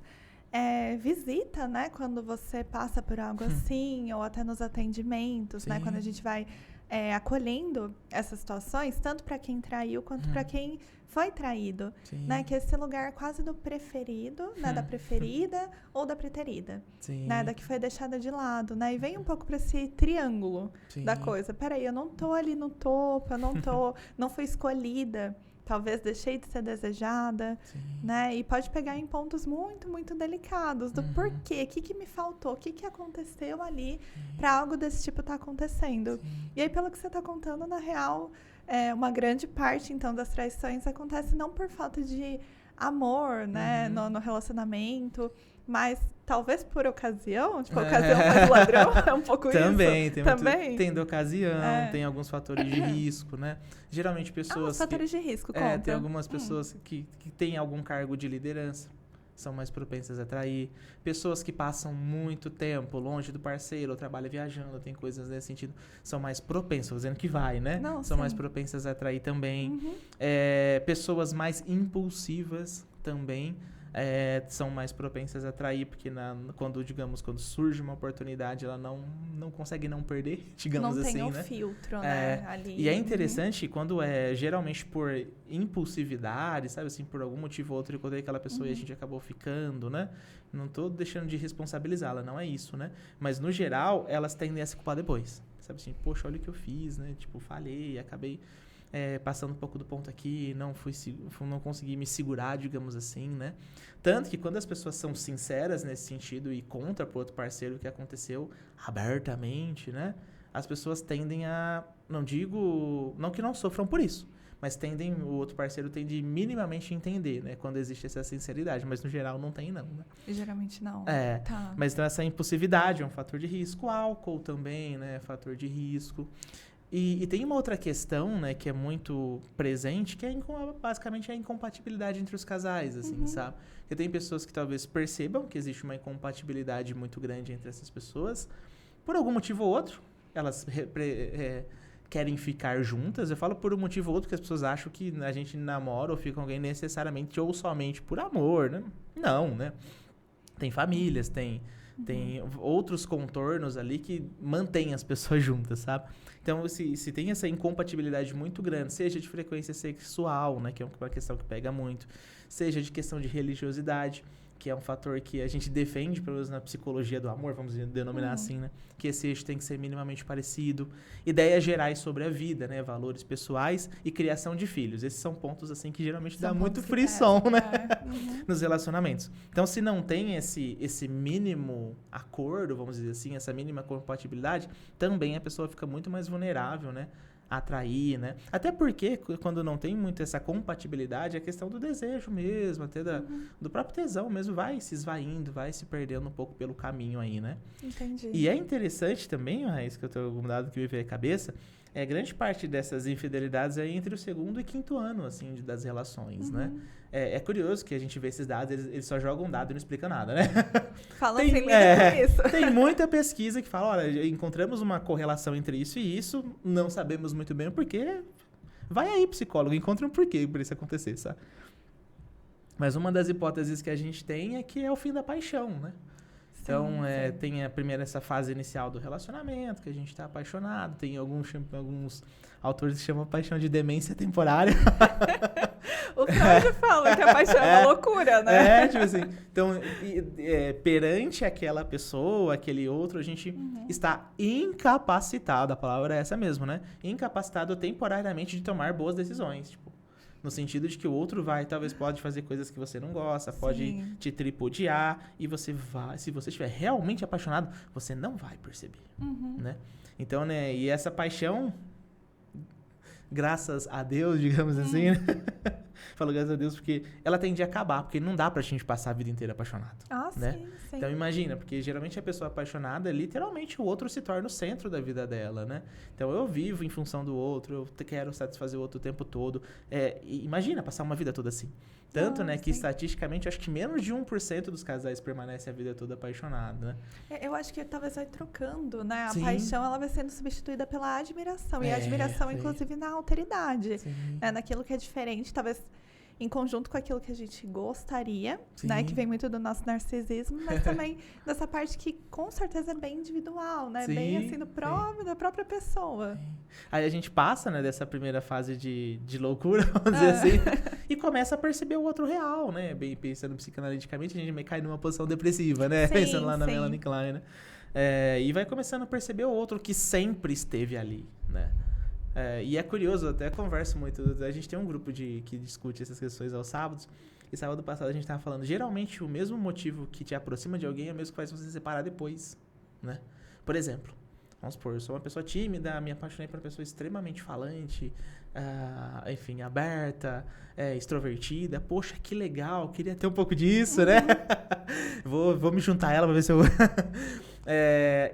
visita, né? Quando você passa por algo assim, ou até nos atendimentos, né? Quando a gente vai acolhendo essas situações, tanto para quem traiu quanto para quem foi traído, né? Que é esse lugar quase do preferido, né? Da preferida ou da preterida, né? Da que foi deixada de lado, né? E vem um pouco para esse triângulo da coisa. Peraí, eu não tô ali no topo, eu não fui escolhida. Talvez deixei de ser desejada, né? E pode pegar em pontos muito, muito delicados do porquê, o que me faltou, o que aconteceu ali para algo desse tipo estar acontecendo. E aí, pelo que você está contando, na real, uma grande parte, então, das traições acontece não por falta de amor, né? No relacionamento, mas talvez por ocasião, tipo, a ocasião faz o ladrão, é um pouco também, isso. Tem da ocasião, tem alguns fatores de risco, né? Geralmente pessoas... os fatores de risco, conta. Tem algumas pessoas que têm algum cargo de liderança, são mais propensas a trair. Pessoas que passam muito tempo longe do parceiro, ou trabalham viajando, tem coisas nesse sentido, são mais propensas, tô dizendo que vai, né? São mais propensas a trair também. Pessoas mais impulsivas também, são mais propensas a trair, porque quando surge uma oportunidade, ela não consegue não perder, digamos assim, né? Não tem filtro, né, ali. E é interessante quando geralmente por impulsividade, sabe assim, por algum motivo ou outro, eu encontrei aquela pessoa e a gente acabou ficando, né? Não tô deixando de responsabilizá-la, não é isso, né? Mas, no geral, elas tendem a se culpar depois, sabe assim, poxa, olha o que eu fiz, né? Tipo, falhei, acabei... passando um pouco do ponto aqui, não consegui me segurar, digamos assim, né? Tanto que quando as pessoas são sinceras nesse sentido e contra pro outro parceiro o que aconteceu abertamente, né? As pessoas tendem a, não que não sofram por isso, mas o outro parceiro tende minimamente a entender, né? Quando existe essa sinceridade, mas no geral não tem não, né? Geralmente não. Tá. Mas então essa impulsividade é um fator de risco, o álcool também, né? Fator de risco. E tem uma outra questão, né, que é muito presente, que é basicamente a incompatibilidade entre os casais, assim, sabe? Porque tem pessoas que talvez percebam que existe uma incompatibilidade muito grande entre essas pessoas, por algum motivo ou outro, elas querem ficar juntas. Eu falo por um motivo ou outro que as pessoas acham que a gente namora ou fica com alguém necessariamente ou somente por amor, né? Não, né? Tem famílias, tem outros contornos ali que mantêm as pessoas juntas, sabe? Então, se tem essa incompatibilidade muito grande, seja de frequência sexual, né, que é uma questão que pega muito, seja de questão de religiosidade, que é um fator que a gente defende, pelo menos na psicologia do amor, vamos denominar assim, né? Que esse eixo tem que ser minimamente parecido. Ideias gerais sobre a vida, né? Valores pessoais e criação de filhos. Esses são pontos, assim, que geralmente dá muito frisson, né? Nos relacionamentos. Então, se não tem esse mínimo acordo, vamos dizer assim, essa mínima compatibilidade, também a pessoa fica muito mais vulnerável, né? Atrair, né? Até porque, quando não tem muito essa compatibilidade, a questão do desejo mesmo, até do próprio tesão mesmo, vai se esvaindo, vai se perdendo um pouco pelo caminho aí, né? Entendi. E é interessante também, isso que eu tenho algum dado que me veio à cabeça, grande parte dessas infidelidades é entre o 2º e 5º ano, assim, das relações, né? É curioso que a gente vê esses dados, eles só jogam dado e não explicam nada, né? Fala assim, lida com isso. Tem muita pesquisa que fala, olha, encontramos uma correlação entre isso e isso, não sabemos muito bem o porquê. Vai aí, psicólogo, encontra um porquê para isso acontecer, sabe? Mas uma das hipóteses que a gente tem é que é o fim da paixão, né? Então, tem essa fase inicial do relacionamento, que a gente está apaixonado. Tem alguns autores que chamam a paixão de demência temporária. O Freud fala que a paixão é uma loucura, né? Tipo assim. Então, perante aquela pessoa, aquele outro, a gente está incapacitado, a palavra é essa mesmo, né? Incapacitado temporariamente de tomar boas decisões, tipo. No sentido de que o outro talvez pode fazer coisas que você não gosta, pode te tripudiar, e você vai, se você estiver realmente apaixonado, você não vai perceber, né? Então, né, e essa paixão, graças a Deus, digamos assim, né? Falo graças a Deus porque ela tende a acabar, porque não dá pra gente passar a vida inteira apaixonado, né? Sim. Então imagina, porque geralmente a pessoa apaixonada, literalmente o outro se torna o centro da vida dela, né? Então eu vivo em função do outro, eu quero satisfazer o outro o tempo todo. E imagina passar uma vida toda assim. Tanto, né, que estatisticamente, eu acho que menos de 1% dos casais permanecem a vida toda apaixonado, né? Eu acho que talvez vai trocando, né? A paixão, ela vai sendo substituída pela admiração. E a admiração, inclusive, na alteridade. Né? Naquilo que é diferente, talvez em conjunto com aquilo que a gente gostaria, né? Que vem muito do nosso narcisismo, mas também dessa parte que, com certeza, é bem individual, né? Bem, assim, da própria pessoa. Aí a gente passa, né, dessa primeira fase de loucura, vamos dizer assim, e começa a perceber o outro real, né? Bem, pensando psicanaliticamente, a gente cai numa posição depressiva, né? Pensando lá na Melanie Klein, né? E vai começando a perceber o outro que sempre esteve ali, né? E é curioso, até converso muito, a gente tem um grupo que discute essas questões aos sábados, e sábado passado a gente estava falando, geralmente o mesmo motivo que te aproxima de alguém é o mesmo que faz você se separar depois, né? Por exemplo, vamos supor, eu sou uma pessoa tímida, me apaixonei por uma pessoa extremamente falante, enfim, aberta, extrovertida, poxa, que legal, queria ter um pouco disso, né? Vou me juntar a ela pra ver se eu...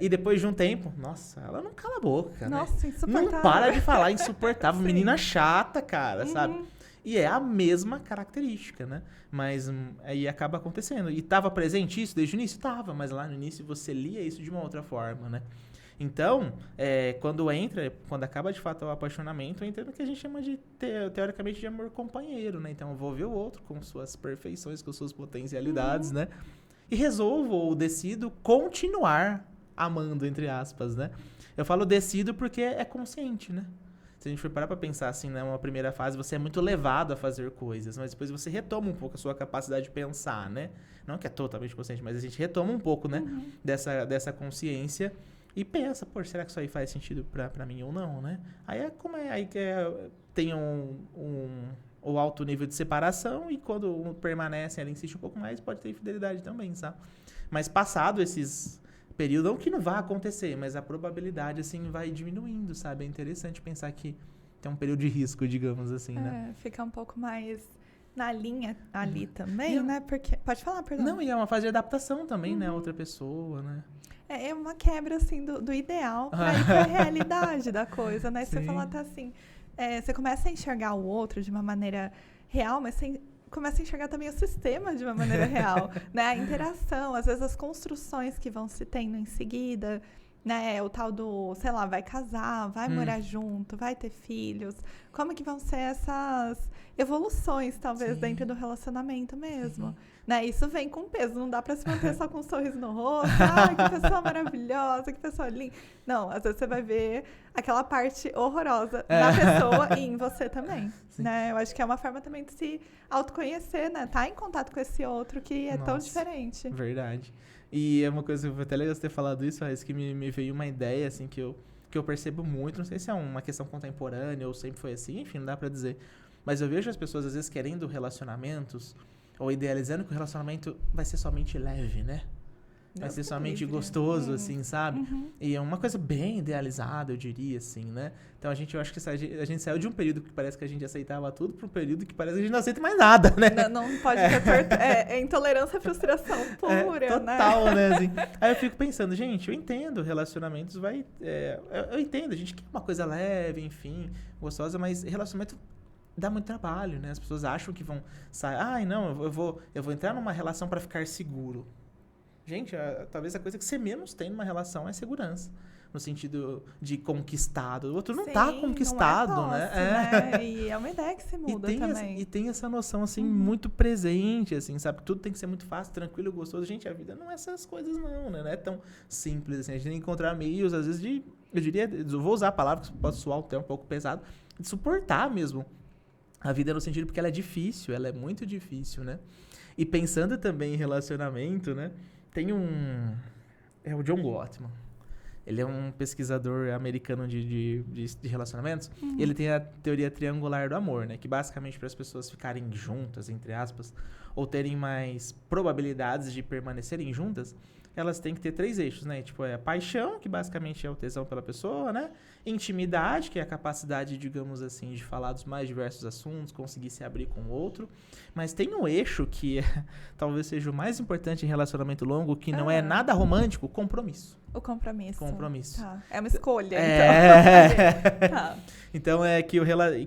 e depois de um tempo, nossa, ela não cala a boca, nossa, né? insuportável. Não para de falar, insuportável, menina chata, cara, sabe? E é a mesma característica, né? Mas aí acaba acontecendo. E estava presente isso desde o início? Tava, mas lá no início você lia isso de uma outra forma, né? Então, quando acaba de fato o apaixonamento, entra no que a gente chama de, teoricamente, de amor companheiro, né? Então, eu vou ver o outro com suas perfeições, com suas potencialidades, né? E resolvo ou decido continuar amando, entre aspas, né? Eu falo decido porque é consciente, né? Se a gente for parar pra pensar assim, né? Uma primeira fase, você é muito levado a fazer coisas, mas depois você retoma um pouco a sua capacidade de pensar, né? Não que é totalmente consciente, mas a gente retoma um pouco, né? Dessa consciência e pensa, pô, será que isso aí faz sentido pra mim ou não, né? Aí tem o alto nível de separação e quando um permanece, ela insiste um pouco mais, pode ter infidelidade também, sabe? Mas passado esses períodos, não que não vá acontecer, mas a probabilidade, assim, vai diminuindo, sabe? É interessante pensar que tem um período de risco, digamos assim, né? Fica um pouco mais na linha ali também, né? Porque... Pode falar, perdão. Não, e é uma fase de adaptação também, né? Outra pessoa, né? É uma quebra, assim, do ideal pra ir pra realidade da coisa, né? Você fala até assim... você começa a enxergar o outro de uma maneira real, mas você começa a enxergar também o sistema de uma maneira real, né? A interação, às vezes as construções que vão se tendo em seguida, né? O tal do, sei lá, vai casar, vai morar junto, vai ter filhos. Como que vão ser essas evoluções, talvez, Sim. dentro do relacionamento mesmo? Sim. Né? Isso vem com peso, não dá pra se manter só com um sorriso no rosto. Ai, que pessoa maravilhosa, que pessoa linda. Não, às vezes você vai ver aquela parte horrorosa na pessoa e em você também, né? Eu acho que é uma forma também de se autoconhecer, né? Tá em contato com esse outro que é tão diferente. Verdade. E é uma coisa que foi até legal você ter falado isso, Raíssa, que me veio uma ideia, assim, que eu percebo muito, não sei se é uma questão contemporânea ou sempre foi assim, enfim, não dá pra dizer. Mas eu vejo as pessoas, às vezes, querendo relacionamentos ou idealizando que o relacionamento vai ser somente leve, né? Vai ser somente gostoso, assim, sabe? E é uma coisa bem idealizada, eu diria, assim, né? Então, eu acho que a gente saiu de um período que parece que a gente aceitava tudo para um período que parece que a gente não aceita mais nada, né? Não pode ter... É intolerância e frustração pura, total, né? Assim. Aí eu fico pensando, gente, eu entendo, relacionamentos eu entendo, a gente quer uma coisa leve, enfim, gostosa, mas relacionamento dá muito trabalho, né? As pessoas acham que vão sair... Ai, não, eu vou entrar numa relação para ficar seguro. Gente, talvez a coisa que você menos tem numa relação é segurança. No sentido de conquistado. O outro não tá conquistado, não é posse, né? E é uma ideia que se muda também. E tem essa noção, assim, muito presente, assim, sabe? Que tudo tem que ser muito fácil, tranquilo, gostoso. Gente, a vida não é essas coisas, não, né? Não é tão simples, assim. A gente tem que encontrar meios, às vezes, eu diria, eu vou usar a palavra, que pode soar até um pouco pesado, de suportar mesmo a vida no sentido porque ela é difícil, ela é muito difícil, né? E pensando também em relacionamento, né? Tem é o John Gottman. Ele é um pesquisador americano de relacionamentos. E ele tem a teoria triangular do amor, né? Que basicamente para as pessoas ficarem juntas, entre aspas, ou terem mais probabilidades de permanecerem juntas, elas têm que ter 3 eixos, né? Tipo, é a paixão, que basicamente é o tesão pela pessoa, né? Intimidade, que é a capacidade, digamos assim, de falar dos mais diversos assuntos, conseguir se abrir com o outro. Mas tem um eixo que talvez seja o mais importante em relacionamento longo, que não é nada romântico, compromisso. O compromisso. Compromisso. Tá. É uma escolha, então. Tá. Então,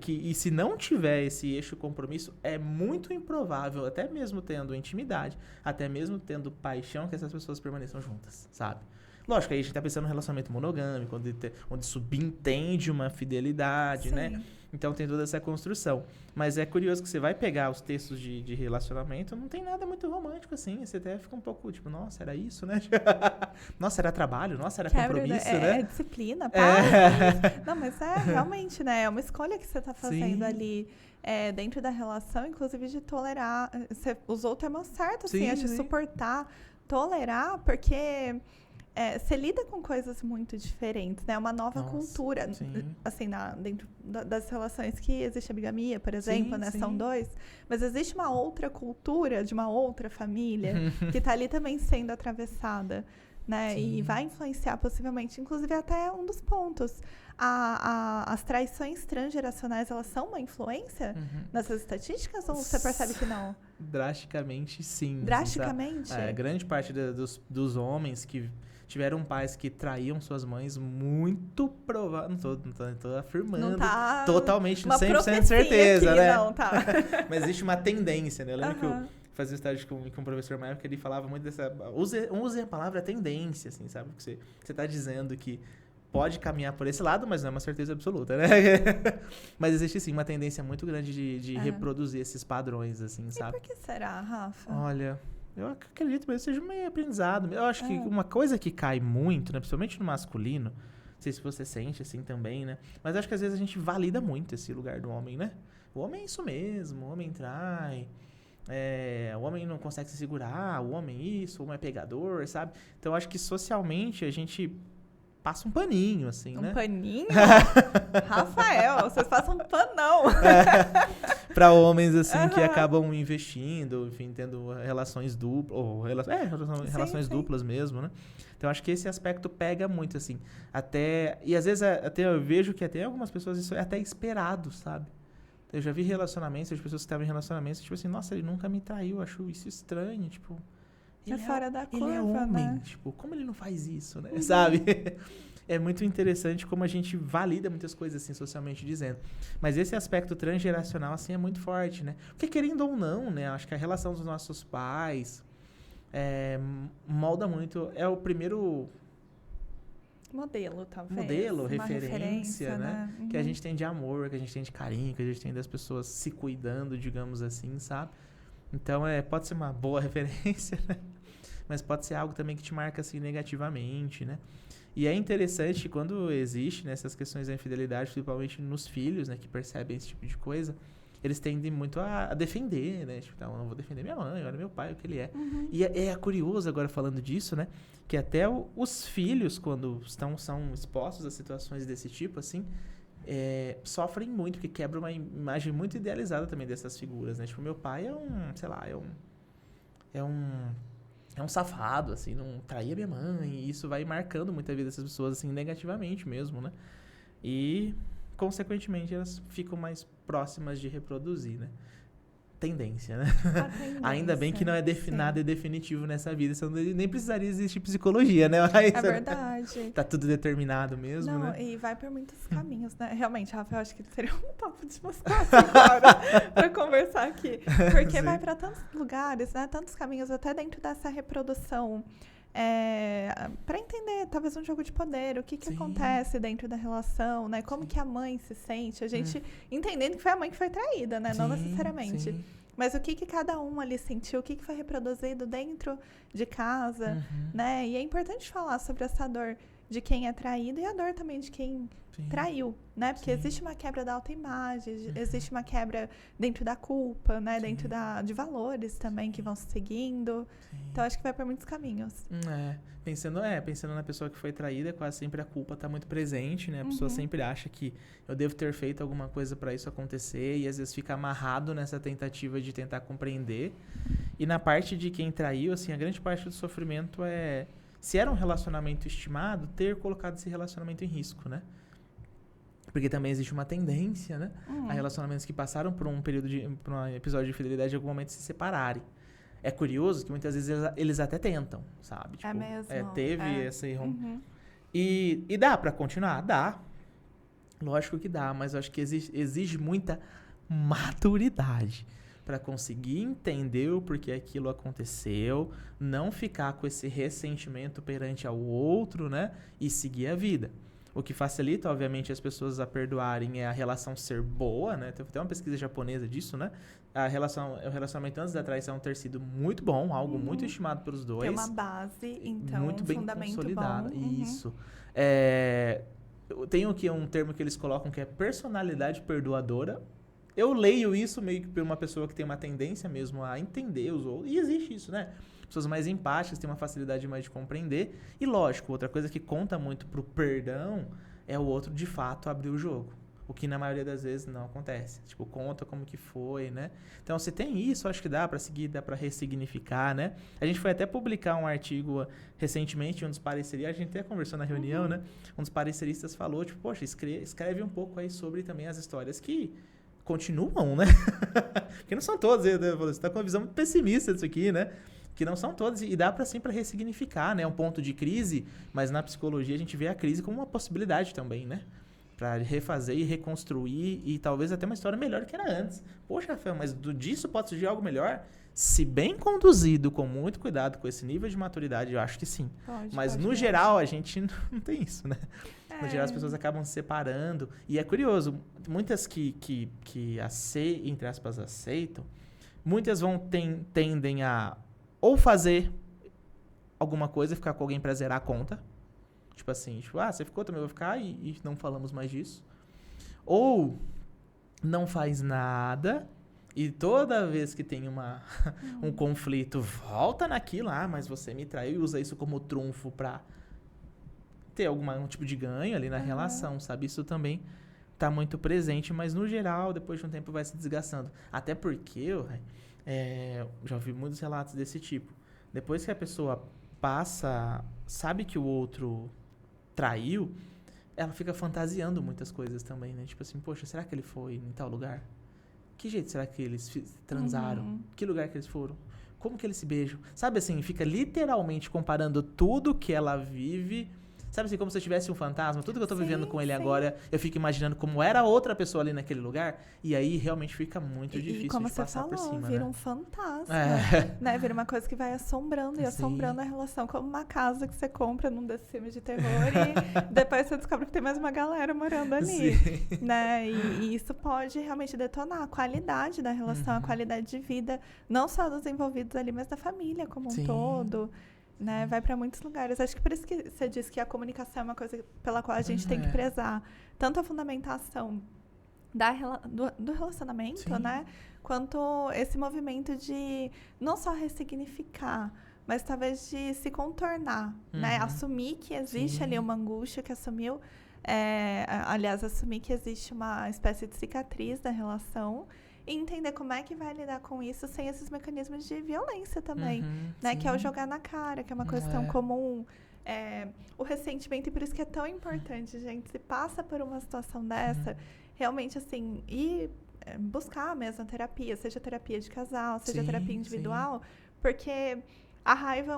e se não tiver esse eixo compromisso, é muito improvável, até mesmo tendo intimidade, até mesmo tendo paixão, que essas pessoas permaneçam juntas, sabe? Lógico, aí a gente tá pensando no relacionamento monogâmico, onde subentende uma fidelidade, né? Então tem toda essa construção. Mas é curioso que você vai pegar os textos de relacionamento, não tem nada muito romântico assim. Você até fica um pouco tipo, nossa, era isso, né? Nossa, era trabalho, nossa, era compromisso, né? É disciplina, Não, mas realmente, né? É uma escolha que você tá fazendo ali dentro da relação, inclusive de tolerar. Você usou o termo certo, assim, acho de suportar, tolerar, porque... você lida com coisas muito diferentes, né? Uma nova cultura. Assim, dentro das relações que existe a bigamia, por exemplo, né? São 2. Mas existe uma outra cultura de uma outra família que está ali também sendo atravessada, né? E vai influenciar possivelmente, inclusive até um dos pontos. As traições transgeracionais, elas são uma influência nessas estatísticas ou você percebe que não? Drasticamente, sim. Drasticamente? Grande parte dos homens que tiveram pais que traíam suas mães, muito provável. Não tô afirmando. Não tá totalmente, 100% de certeza, aqui, né? Não, tá. Mas existe uma tendência, né? Eu lembro que eu fazia estágio com um professor na época que ele falava muito dessa. Use a palavra tendência, assim, sabe? Porque você tá dizendo que pode caminhar por esse lado, mas não é uma certeza absoluta, né? Mas existe, sim, uma tendência muito grande de reproduzir esses padrões, assim, sabe? E por que será, Rafa? Olha, eu acredito que seja meio aprendizado. Eu acho que uma coisa que cai muito, né, principalmente no masculino, não sei se você sente assim também, né? Mas acho que às vezes a gente valida muito esse lugar do homem, né? O homem é isso mesmo, o homem trai, o homem não consegue se segurar, o homem isso, o homem é pegador, sabe? Então acho que socialmente a gente passa um paninho, assim, né? Um paninho? Rafael, vocês passam um panão. Para homens, assim, que acabam investindo, enfim, tendo relações duplas, relações duplas mesmo, né? Então, acho que esse aspecto pega muito, assim. E às vezes, até eu vejo que até algumas pessoas isso é até esperado, sabe? Eu já vi relacionamentos de pessoas que estavam em relacionamentos, tipo assim, nossa, ele nunca me traiu, acho isso estranho, tipo... Fora da curva, ele é homem, né? Tipo, como ele não faz isso, né? Sabe? É muito interessante como a gente valida muitas coisas, assim, socialmente dizendo. Mas esse aspecto transgeracional, assim, é muito forte, né? Porque querendo ou não, né? Acho que a relação dos nossos pais molda muito. É o primeiro modelo, talvez. Modelo, uma referência, né? Uhum. Que a gente tem de amor, que a gente tem de carinho, que a gente tem das pessoas se cuidando, digamos assim, sabe? Então, pode ser uma boa referência, né? Mas pode ser algo também que te marca, assim, negativamente, né? E é interessante quando existe, né, essas questões da infidelidade, principalmente nos filhos, né, que percebem esse tipo de coisa, eles tendem muito a defender, né? Tipo, não vou defender minha mãe, olha meu pai, o que ele é. Uhum. E é curioso agora falando disso, né? Que até os filhos, quando são expostos a situações desse tipo, assim, sofrem muito, porque quebra uma imagem muito idealizada também dessas figuras, né? Tipo, meu pai é um safado, assim, não traía minha mãe, e isso vai marcando muito a vida dessas pessoas, assim, negativamente mesmo, né? E, consequentemente, elas ficam mais próximas de reproduzir, né? Tendência, né? Ainda bem que não é nada definitivo nessa vida, senão nem precisaria existir psicologia, né? Mas, é verdade. Tá tudo determinado mesmo, não, né? E vai por muitos caminhos, né? Realmente, Rafael, acho que seria um papo de umas 4 horas pra conversar aqui. Porque vai pra tantos lugares, né? Tantos caminhos, até dentro dessa reprodução. Para entender, talvez, um jogo de poder, o que acontece dentro da relação, né? Como que a mãe se sente, a gente entendendo que foi a mãe que foi traída, né? Não necessariamente. Sim. Mas o que cada um ali sentiu, o que foi reproduzido dentro de casa, né? E é importante falar sobre essa dor de quem é traído e a dor também de quem traiu, né? Porque existe uma quebra da autoimagem, existe uma quebra dentro da culpa, né? Dentro de valores também que vão se seguindo. Então, acho que vai por muitos caminhos. Pensando na pessoa que foi traída, quase sempre a culpa está muito presente, né? A pessoa sempre acha que eu devo ter feito alguma coisa para isso acontecer e às vezes fica amarrado nessa tentativa de tentar compreender. E na parte de quem traiu, assim, a grande parte do sofrimento se era um relacionamento estimado, ter colocado esse relacionamento em risco, né? Porque também existe uma tendência, né? A relacionamentos que passaram por um episódio de fidelidade em algum momento se separarem. É curioso que muitas vezes eles até tentam, sabe? Tipo, mesmo. Teve esse... E dá pra continuar? Dá. Lógico que dá, mas eu acho que exige muita maturidade para conseguir entender o porquê aquilo aconteceu, não ficar com esse ressentimento perante ao outro, né? E seguir a vida. O que facilita, obviamente, as pessoas a perdoarem é a relação ser boa, né? Tem uma pesquisa japonesa disso, né? O relacionamento antes da traição ter sido muito bom, algo muito estimado pelos dois. Tem uma base, então, muito bem fundamento consolidada. bom. Isso. Tem um termo que eles colocam que é personalidade perdoadora. Eu leio isso meio que por uma pessoa que tem uma tendência mesmo a entender os outros. E existe isso, né? Pessoas mais empáticas têm uma facilidade mais de compreender. E lógico, outra coisa que conta muito pro perdão é o outro de fato abrir o jogo. O que na maioria das vezes não acontece. Tipo, conta como que foi, né? Então, se tem isso, acho que dá pra seguir, dá pra ressignificar, né? A gente foi até publicar um artigo recentemente, um dos pareceristas, a gente até conversou na reunião, né? Um dos pareceristas falou, tipo, poxa, escreve um pouco aí sobre também as histórias que continuam, né? Porque não são todas, você tá com uma visão muito pessimista disso aqui, né? Que não são todas, e dá para sim para ressignificar, né? Um ponto de crise, mas na psicologia a gente vê a crise como uma possibilidade também, né? Para refazer e reconstruir e talvez até uma história melhor do que era antes. Poxa, Rafael, mas disso pode surgir algo melhor? Se bem conduzido, com muito cuidado, com esse nível de maturidade, eu acho que sim. Mas no geral, a gente não tem isso, né? No geral, as pessoas acabam se separando. E é curioso, muitas que entre aspas, aceitam, muitas tendem a ou fazer alguma coisa, ficar com alguém pra zerar a conta. Tipo assim, você ficou, também vou ficar e não falamos mais disso. Ou não faz nada e toda vez que tem um conflito, volta naquilo, mas você me traiu e usa isso como trunfo pra ter algum tipo de ganho ali na relação, sabe? Isso também tá muito presente, mas no geral, depois de um tempo vai se desgastando. Até porque, já ouvi muitos relatos desse tipo. Depois que a pessoa sabe que o outro traiu, ela fica fantasiando muitas coisas também, né? Tipo assim, poxa, será que ele foi em tal lugar? Que jeito será que eles transaram? Que lugar que eles foram? Como que eles se beijam? Sabe assim, fica literalmente comparando tudo que ela vive, sabe assim, como se eu tivesse um fantasma. Tudo que eu tô vivendo com ele sim. agora, eu fico imaginando como era a outra pessoa ali naquele lugar. E aí realmente fica muito difícil como de você passar por falou, cima, vira né? um fantasma, É. Vira uma coisa que vai assombrando e Sim. assombrando a relação, como uma casa que você compra num desses filmes de terror e depois você descobre que tem mais uma galera morando ali, Sim. né? E isso pode realmente detonar a qualidade da relação, a qualidade de vida, não só dos envolvidos ali, mas da família como um Sim. todo. Né, vai para muitos lugares. Acho que por isso que você disse que a comunicação é uma coisa pela qual a gente tem que prezar. Tanto a fundamentação do relacionamento, Sim. né? Quanto esse movimento de não só ressignificar, mas talvez de se contornar, né? Assumir que existe ali uma angústia, que assumiu... aliás, assumir que existe uma espécie de cicatriz da relação e entender como é que vai lidar com isso sem esses mecanismos de violência também, né? Sim. Que é o jogar na cara, que é uma coisa tão comum. O ressentimento, e por isso que é tão importante, gente, se passa por uma situação dessa, realmente, assim, ir buscar mesmo a terapia, seja terapia de casal, seja terapia individual, porque a raiva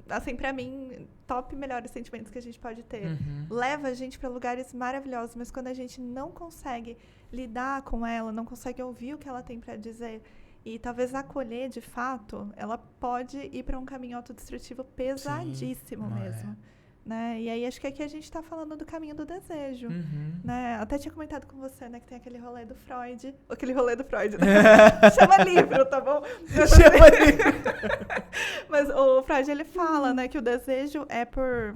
é assim, pra mim, top melhores sentimentos que a gente pode ter. Leva a gente pra lugares maravilhosos, mas quando a gente não consegue lidar com ela, não consegue ouvir o que ela tem pra dizer e talvez acolher de fato, ela pode ir pra um caminho autodestrutivo pesadíssimo mesmo. Né? E aí acho que aqui a gente tá falando do caminho do desejo. Né? Até tinha comentado com você, né, que tem aquele rolê do Freud. Aquele rolê do Freud, né? Chama livro, tá bom? Chama livro. Mas o Freud, ele fala, né, que o desejo é por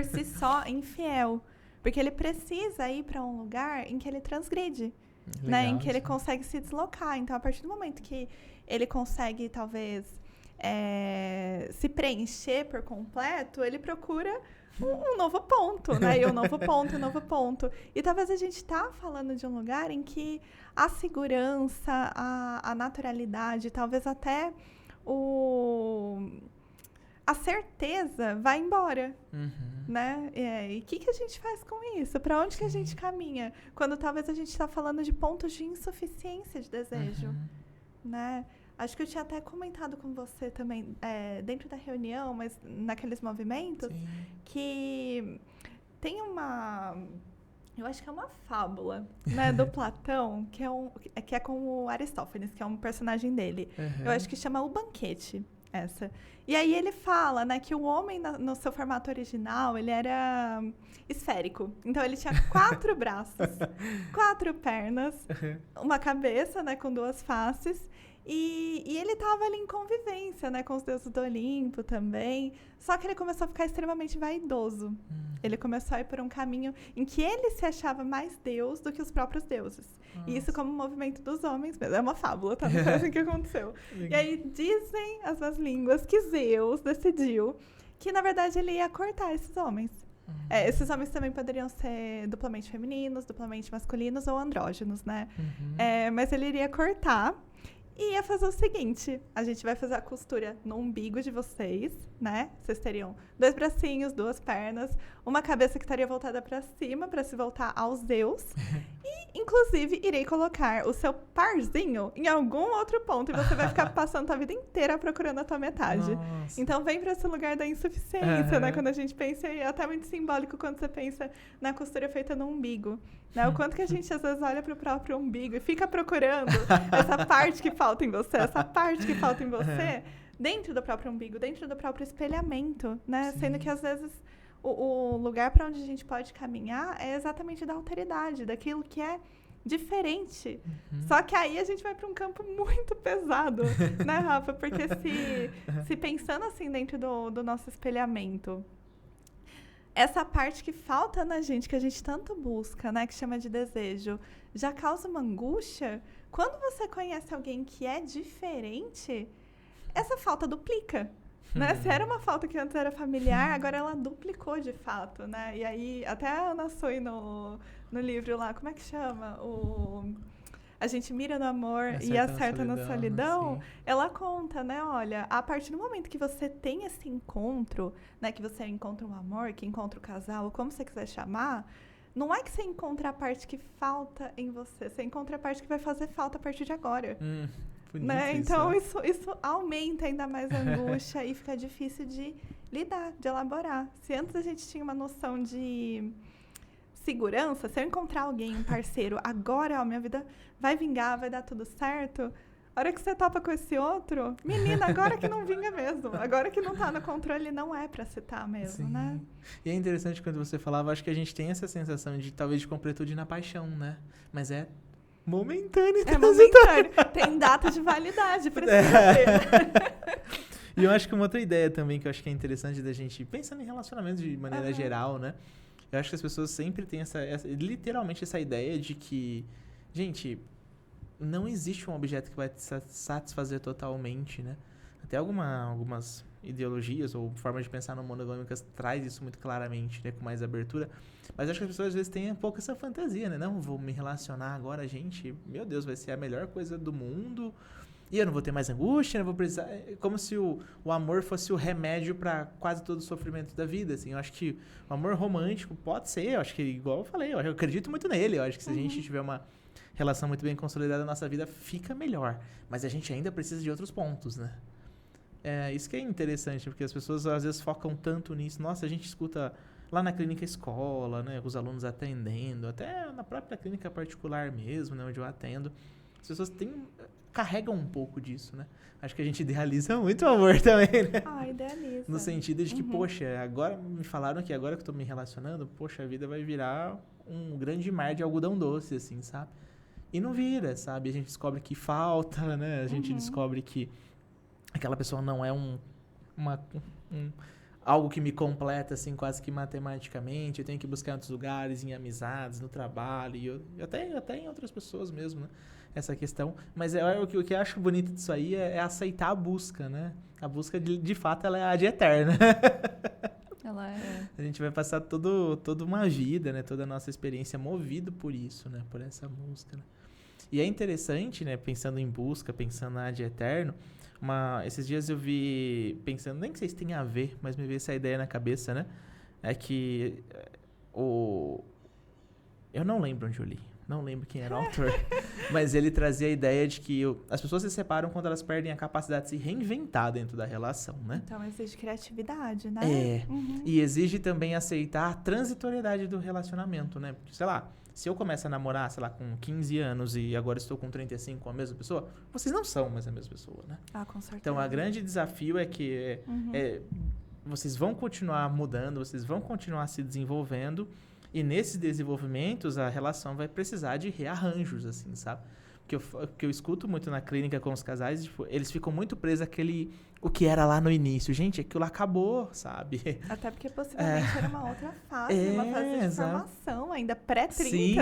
si só infiel. Porque ele precisa ir para um lugar em que ele transgride. Né? Em que ele consegue se deslocar. Então, a partir do momento que ele consegue, talvez... se preencher por completo, ele procura um novo ponto, né? E um novo ponto, um novo ponto. E talvez a gente tá falando de um lugar em que a segurança, a naturalidade, talvez até a certeza vai embora, né? E o que a gente faz com isso? Para onde que a gente caminha? Quando talvez a gente está falando de pontos de insuficiência de desejo, né? Acho que eu tinha até comentado com você também, dentro da reunião, mas naqueles movimentos, que tem eu acho que é uma fábula, né, do Platão, que é com o Aristófanes, que é um personagem dele. Eu acho que chama O Banquete, essa. E aí ele fala, né, que o homem, no seu formato original, ele era esférico. Então, ele tinha 4 braços, 4 pernas, uma cabeça, né, com 2 faces. E ele estava ali em convivência, né, com os deuses do Olimpo também. Só que ele começou a ficar extremamente vaidoso. Ele começou a ir por um caminho em que ele se achava mais deus do que os próprios deuses. Nossa. E isso como um movimento dos homens mesmo. É uma fábula, tá? Não foi assim que aconteceu. E aí dizem as más línguas que Zeus decidiu que, na verdade, ele ia cortar esses homens. Esses homens também poderiam ser duplamente femininos, duplamente masculinos ou andrógenos, né? Mas ele iria cortar. E ia fazer o seguinte, a gente vai fazer a costura no umbigo de vocês, né? Vocês teriam 2 bracinhos, 2 pernas, uma cabeça que estaria voltada para cima, para se voltar aos Zeus. E, inclusive, irei colocar o seu parzinho em algum outro ponto. E você vai ficar passando a vida inteira procurando a tua metade. Nossa. Então, vem para esse lugar da insuficiência, né? Quando a gente pensa, e é até muito simbólico quando você pensa na costura feita no umbigo. Né? O quanto que a gente, às vezes, olha para o próprio umbigo e fica procurando essa parte que falta em você, essa parte que falta em você, dentro do próprio umbigo, dentro do próprio espelhamento, né? Sim. Sendo que, às vezes, o lugar para onde a gente pode caminhar é exatamente da alteridade, daquilo que é diferente. Só que aí a gente vai para um campo muito pesado, né, Rafa? Porque se pensando assim dentro do nosso espelhamento, essa parte que falta na gente, que a gente tanto busca, né, que chama de desejo, já causa uma angústia. Quando você conhece alguém que é diferente, essa falta duplica, né? Se era uma falta que antes era familiar, agora ela duplicou de fato, né? E aí, até a Ana Sui no livro lá, como é que chama? A gente mira no amor e acerta na solidão, ela conta, né, olha, a partir do momento que você tem esse encontro, né, que você encontra um amor, que encontra o casal, ou como você quiser chamar, não é que você encontra a parte que falta em você encontra a parte que vai fazer falta a partir de agora. bonito né? isso, Então, né? isso aumenta ainda mais a angústia e fica difícil de lidar, de elaborar. Se antes a gente tinha uma noção de segurança, se eu encontrar alguém, um parceiro, agora, ó, minha vida vai vingar, vai dar tudo certo. A hora que você topa com esse outro, menina, agora que não vinga mesmo. Agora que não tá no controle, não é pra citar mesmo, Sim. né? E é interessante quando você falava, acho que a gente tem essa sensação de talvez de completude na paixão, né? Mas é momentâneo. É momentâneo. Tem data de validade, precisa ter. E eu acho que uma outra ideia também que eu acho que é interessante da gente, pensando em relacionamentos de maneira geral, né? Eu acho que as pessoas sempre têm literalmente essa ideia de que, gente, não existe um objeto que vai te satisfazer totalmente, né? Até algumas ideologias ou formas de pensar no monogâmicas traz isso muito claramente, né? Com mais abertura. Mas acho que as pessoas às vezes têm um pouco essa fantasia, né? Não, vou me relacionar agora, gente, meu Deus, vai ser a melhor coisa do mundo. E eu não vou ter mais angústia, não vou precisar... É como se o amor fosse o remédio para quase todo o sofrimento da vida, assim. Eu acho que o amor romântico pode ser, eu acho que, igual eu falei, eu acredito muito nele. Eu acho que se a gente tiver uma relação muito bem consolidada, a nossa vida fica melhor. Mas a gente ainda precisa de outros pontos, né? É, isso que é interessante, porque as pessoas às vezes focam tanto nisso. Nossa, a gente escuta lá na clínica escola, né? Os alunos atendendo, até na própria clínica particular mesmo, né? Onde eu atendo. As pessoas carregam um pouco disso, né? Acho que a gente idealiza muito o amor também, né? Ah, idealiza. No sentido de que, poxa, agora me falaram que agora que eu tô me relacionando, poxa, a vida vai virar um grande mar de algodão doce, assim, sabe? E não vira, sabe? A gente descobre que falta, né? A gente descobre que aquela pessoa não é algo que me completa, assim, quase que matematicamente. Eu tenho que buscar em outros lugares, em amizades, no trabalho, e até em outras pessoas mesmo, né? Essa questão. Mas o que eu acho bonito disso aí é aceitar a busca, né? A busca, de fato, ela é a de eterna. Ela é... A gente vai passar toda uma vida, né? Toda a nossa experiência movido por isso, né? Por essa busca, né? E é interessante, né? Pensando em busca, pensando na de eterno, esses dias eu vi, pensando, nem sei se tem a ver, mas me veio essa ideia na cabeça, né? É que eu não lembro onde eu li. Não lembro quem era o autor, mas ele trazia a ideia de que as pessoas se separam quando elas perdem a capacidade de se reinventar dentro da relação, né? Então exige criatividade, né? E exige também aceitar a transitoriedade do relacionamento, né? Porque, sei lá, se eu começo a namorar, sei lá, com 15 anos e agora estou com 35 com a mesma pessoa, vocês não são mais a mesma pessoa, né? Ah, com certeza. Então, o grande desafio é que vocês vão continuar mudando, vocês vão continuar se desenvolvendo. E nesses desenvolvimentos, a relação vai precisar de rearranjos, assim, sabe? Que eu escuto muito na clínica com os casais, tipo, eles ficam muito presos o que era lá no início. Gente, aquilo acabou, sabe? Até porque possivelmente era uma outra fase, uma fase de formação, ainda pré-30. Sim,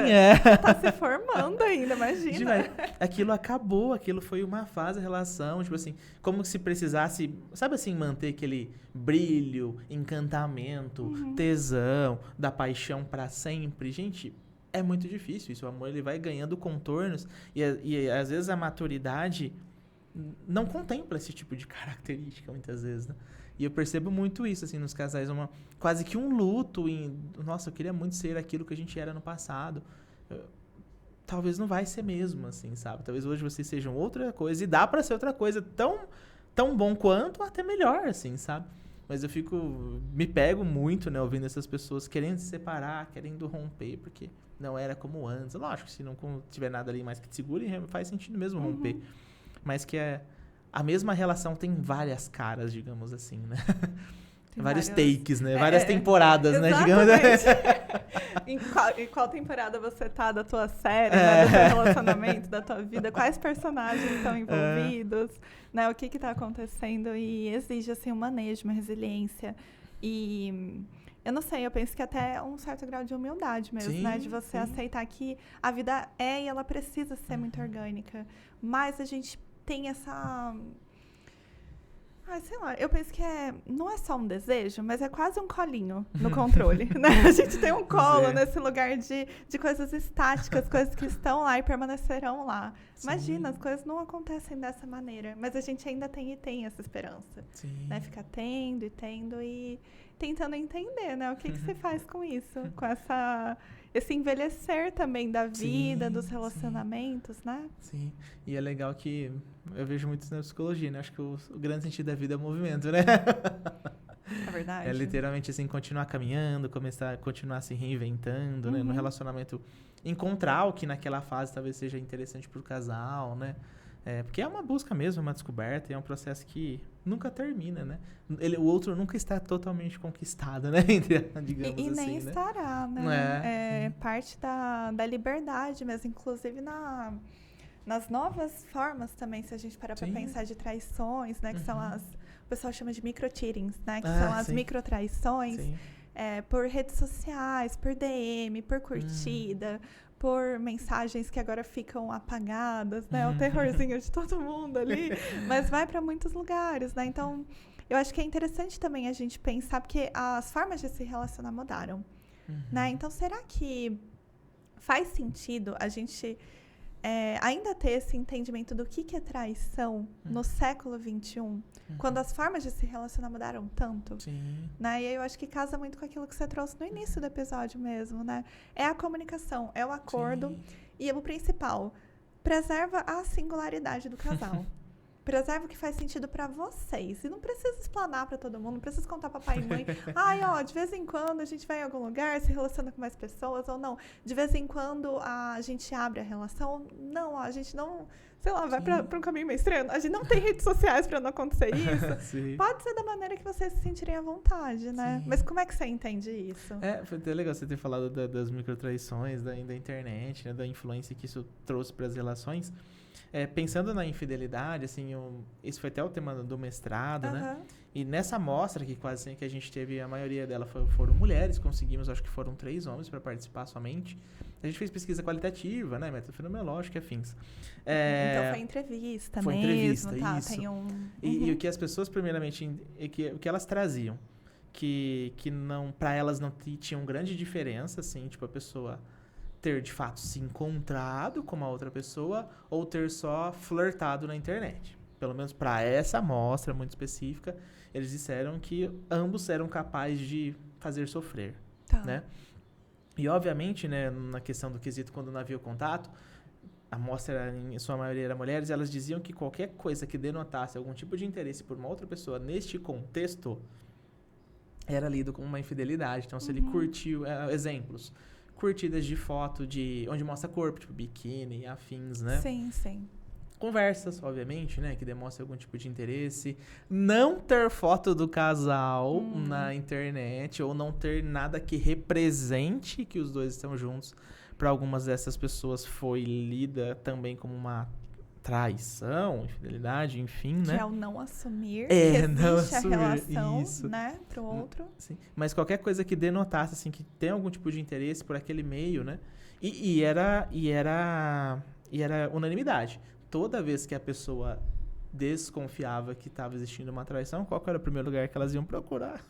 Tá se formando ainda, imagina. Aquilo acabou, aquilo foi uma fase da relação, tipo assim, como se precisasse, sabe assim, manter aquele brilho, encantamento, tesão, da paixão pra sempre. Gente, é muito difícil isso. O amor, ele vai ganhando contornos e às vezes a maturidade não contempla esse tipo de característica, muitas vezes, né? E eu percebo muito isso, assim, nos casais, quase que um luto nossa, eu queria muito ser aquilo que a gente era no passado. Talvez não vai ser mesmo, assim, sabe? Talvez hoje vocês sejam outra coisa e dá pra ser outra coisa tão bom quanto, ou até melhor, assim, sabe? Mas me pego muito, né, ouvindo essas pessoas querendo se separar, querendo romper, porque não era como antes. Lógico, se não tiver nada ali mais que te segure, faz sentido mesmo romper. Mas que a mesma relação tem várias caras, digamos assim, né? Tem vários takes, né? Várias temporadas, né? Digamos em qual temporada você tá da tua série, né? Do teu relacionamento, da tua vida? Quais personagens estão envolvidos? Né? O que tá acontecendo? E exige, assim, um manejo, uma resiliência. E eu não sei, eu penso que até um certo grau de humildade mesmo, né? De você aceitar que a vida e ela precisa ser muito orgânica. Mas a gente tem essa... sei lá, eu penso que não é só um desejo, mas é quase um colinho no controle, né? A gente tem um colo nesse lugar de coisas estáticas, coisas que estão lá e permanecerão lá. Sim. Imagina, as coisas não acontecem dessa maneira, mas a gente ainda tem essa esperança. Sim. Né? Fica tendo e tentando entender, né? O que se faz com isso? Com essa esse envelhecer também da vida, Sim, dos sim. relacionamentos, né? Sim, e é legal que eu vejo muito isso na psicologia, né? Acho que o grande sentido da vida é o movimento, né? É verdade. É literalmente assim, continuar caminhando, continuar se reinventando, né? No relacionamento, encontrar o que naquela fase talvez seja interessante pro casal, né? Porque é uma busca mesmo, uma descoberta, e é um processo que nunca termina, né? O outro nunca está totalmente conquistado, né? Digamos E assim, nem né? estará, né? É Sim. parte da liberdade mesmo, inclusive nas novas formas também, se a gente parar para Sim. pensar de traições, né? Que são o pessoal chama de micro-cheatings, né? Que Ah, são as sim. micro-traições Sim. por redes sociais, por DM, por curtida, por mensagens que agora ficam apagadas, né? O terrorzinho de todo mundo ali. Mas vai para muitos lugares, né? Então, eu acho que é interessante também a gente pensar, porque as formas de se relacionar mudaram, né? Então, será que faz sentido a gente ainda ter esse entendimento do que é traição no século XXI, quando as formas de se relacionar mudaram tanto? Sim. Né? E aí eu acho que casa muito com aquilo que você trouxe no início do episódio mesmo, né? É a comunicação, é o acordo. Sim. E o principal, preserva a singularidade do casal. Preserva o que faz sentido pra vocês. E não precisa explanar pra todo mundo, não precisa contar pra pai e mãe. Ai, ó, de vez em quando a gente vai em algum lugar, se relaciona com mais pessoas ou não. De vez em quando a gente abre a relação. Não, ó, a gente não, sei lá, vai pra um caminho meio estranho. A gente não tem redes sociais pra não acontecer isso. Sim. Pode ser da maneira que vocês se sentirem à vontade, né? Sim. Mas como é que você entende isso? Foi até legal você ter falado das microtraições, da internet, né, da influência que isso trouxe para as relações. Pensando na infidelidade, assim, esse foi até o tema do mestrado, né? E nessa amostra, que quase sempre que a gente teve, a maioria dela foram mulheres, conseguimos, acho que foram 3 homens para participar somente. A gente fez pesquisa qualitativa, né? Método fenomenológico e afins. Então foi entrevista foi mesmo, entrevista, tá? isso. Tem E o que as pessoas, primeiramente, o que elas traziam, que não, para elas não tinham grande diferença, assim, tipo, a pessoa ter de fato se encontrado com uma outra pessoa ou ter só flertado na internet. Pelo menos para essa amostra muito específica, eles disseram que ambos eram capazes de fazer sofrer, né? E obviamente, né, na questão do quesito quando não havia o contato, a amostra em sua maioria era mulheres, elas diziam que qualquer coisa que denotasse algum tipo de interesse por uma outra pessoa neste contexto era lido como uma infidelidade. Então, se ele curtiu, exemplos, curtidas de foto de onde mostra corpo, tipo biquíni e afins, né? Sim, sim. Conversas, obviamente, né? Que demonstram algum tipo de interesse. Não ter foto do casal na internet ou não ter nada que represente que os dois estão juntos. Para algumas dessas pessoas foi lida também como uma traição, infidelidade, enfim, né? Que é o não assumir que existe não assumir, a relação, isso. né, pro outro. Sim. Mas qualquer coisa que denotasse, assim, que tem algum tipo de interesse por aquele meio, né? E era unanimidade. Toda vez que a pessoa desconfiava que estava existindo uma traição, qual que era o primeiro lugar que elas iam procurar?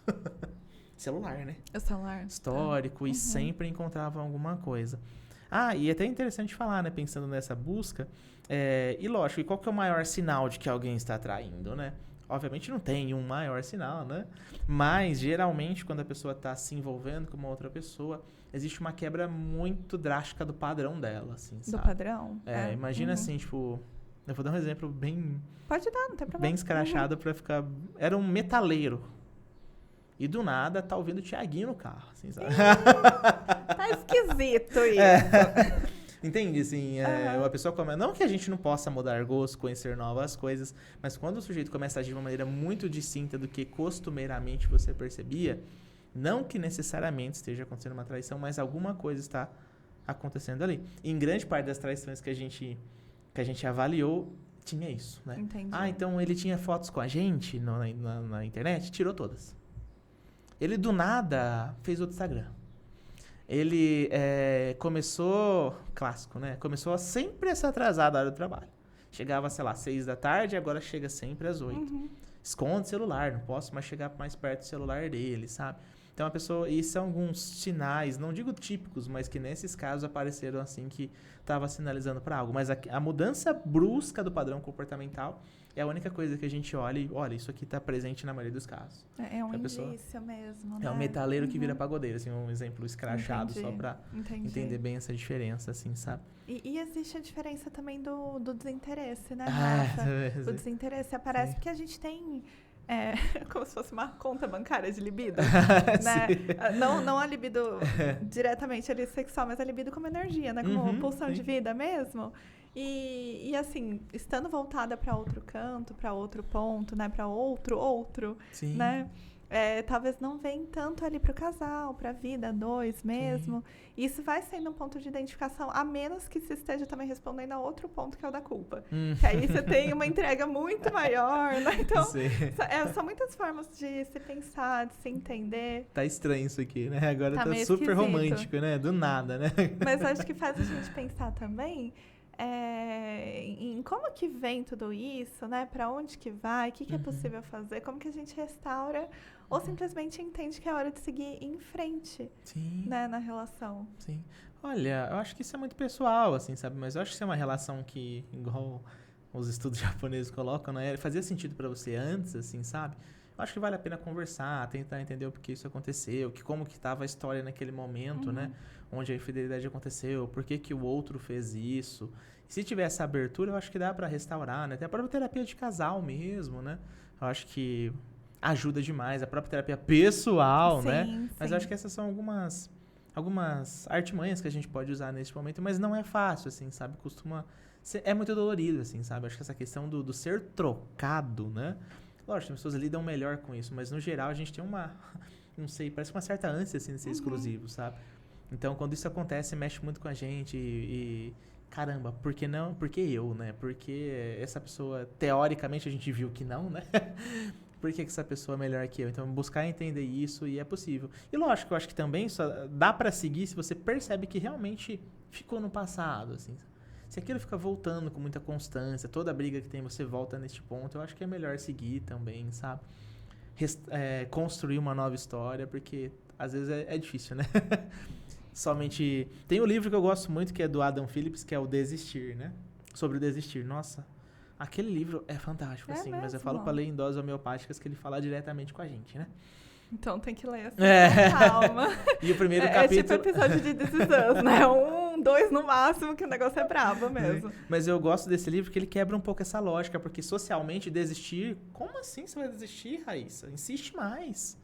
Celular, né? O celular. Histórico, e sempre encontravam alguma coisa. E é até interessante falar, né? Pensando nessa busca. E lógico, e qual que é o maior sinal de que alguém está traindo, né? Obviamente não tem um maior sinal, né? Mas, geralmente, quando a pessoa está se envolvendo com uma outra pessoa, existe uma quebra muito drástica do padrão dela, assim, sabe? Do padrão? Imagina assim, tipo... Eu vou dar um exemplo bem... Pode dar, não tem problema. Bem escrachado pra ficar... Era um metaleiro. E do nada, tá ouvindo o Thiaguinho no carro, assim, sabe? Tá esquisito isso. Entende? Assim, uma pessoa começa... Não que a gente não possa mudar gosto, conhecer novas coisas, mas quando o sujeito começa a agir de uma maneira muito distinta do que costumeiramente você percebia, não que necessariamente esteja acontecendo uma traição, mas alguma coisa está acontecendo ali. E em grande parte das traições que a gente avaliou, tinha isso, né? Entendi. Então ele tinha fotos com a gente na internet, tirou todas. Ele do nada fez outro Instagram. Ele começou, clássico, né? Começou a sempre a se atrasar da hora do trabalho. Chegava, sei lá, 6 da tarde, agora chega sempre às 8. Esconde o celular, não posso mais chegar mais perto do celular dele, sabe? Então a pessoa, e são alguns sinais, não digo típicos, mas que nesses casos apareceram assim que estava sinalizando para algo. Mas a mudança brusca do padrão comportamental é a única coisa que a gente olha e, olha, isso aqui tá presente na maioria dos casos. É um indício mesmo, né? É um metaleiro que vira pagodeiro, assim, um exemplo escrachado, só pra entender bem essa diferença, assim, sabe? E existe a diferença também do desinteresse, né, Rafa? O desinteresse aparece porque a gente tem... como se fosse uma conta bancária de libido, né? Não a libido diretamente ali sexual, mas a libido como energia, né? Como pulsão de vida mesmo. E assim, estando voltada para outro canto, para outro ponto, né? Para outro, sim, né? Talvez não venha tanto ali pro casal, pra vida, dois mesmo. Sim. Isso vai sendo um ponto de identificação, a menos que se esteja também respondendo a outro ponto, que é o da culpa. Que aí você tem uma entrega muito maior, né? Então, são muitas formas de se pensar, de se entender. Tá estranho isso aqui, né? Agora tá super esquisito. Romântico, né? Do nada, né? Mas acho que faz a gente pensar também em como que vem tudo isso, né? Para onde que vai, o que é possível fazer, como que a gente restaura ou simplesmente entende que é hora de seguir em frente, sim, né, na relação. Sim. Olha, eu acho que isso é muito pessoal, assim, sabe? Mas eu acho que isso é uma relação que, igual os estudos japoneses colocam, né? Fazia sentido para você antes, assim, sabe? Eu acho que vale a pena conversar, tentar entender o porquê isso aconteceu, como que estava a história naquele momento, né? Onde a infidelidade aconteceu, por que o outro fez isso. Se tiver essa abertura, eu acho que dá para restaurar, né? Até a própria terapia de casal mesmo, né? Eu acho que ajuda demais, a própria terapia pessoal, sim, né? Sim. Mas eu acho que essas são algumas artimanhas que a gente pode usar nesse momento, mas não é fácil, assim, sabe? É muito dolorido, assim, sabe? Acho que essa questão do ser trocado, né? Lógico, as pessoas lidam melhor com isso, mas no geral a gente tem não sei, parece uma certa ânsia, assim, de ser exclusivo, sabe? Então, quando isso acontece, mexe muito com a gente e caramba, por que não? Por que eu, né? Porque essa pessoa, teoricamente, a gente viu que não, né? Por que essa pessoa é melhor que eu? Então, buscar entender isso e é possível. E lógico, eu acho que também só dá pra seguir se você percebe que realmente ficou no passado, assim. Se aquilo fica voltando com muita constância, toda briga que tem você volta neste ponto, eu acho que é melhor seguir também, sabe? Construir uma nova história, porque às vezes é difícil, né? Somente... Tem um livro que eu gosto muito, que é do Adam Phillips, que é o Desistir, né? Sobre o desistir. Nossa, aquele livro é fantástico, assim. Mesmo? Mas eu falo para ler em doses homeopáticas que ele fala diretamente com a gente, né? Então tem que ler assim, com calma. E o primeiro capítulo... É tipo episódio de This Is Us, né? 1, 2 no máximo, que o negócio é brabo mesmo. Mas eu gosto desse livro porque ele quebra um pouco essa lógica, porque socialmente desistir... Como assim você vai desistir, Raíssa? Insiste mais.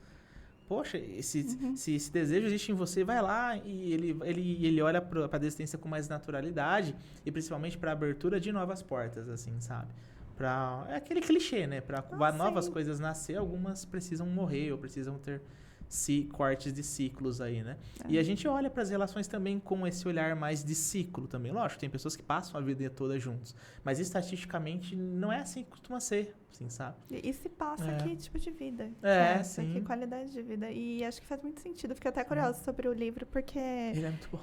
Poxa, se esse desejo existe em você, vai lá e ele olha para a desistência com mais naturalidade e principalmente para a abertura de novas portas, assim, sabe? É aquele clichê, né? Para novas coisas nascer, algumas precisam morrer ou precisam ter cortes de ciclos aí, né? E a gente olha para as relações também com esse olhar mais de ciclo também. Lógico, tem pessoas que passam a vida toda juntos, mas estatisticamente não é assim que costuma ser, assim, sabe? E se passa que tipo de vida? Sim. Que qualidade de vida. E acho que faz muito sentido. Fiquei até curiosa sobre o livro, porque... Ele é muito bom.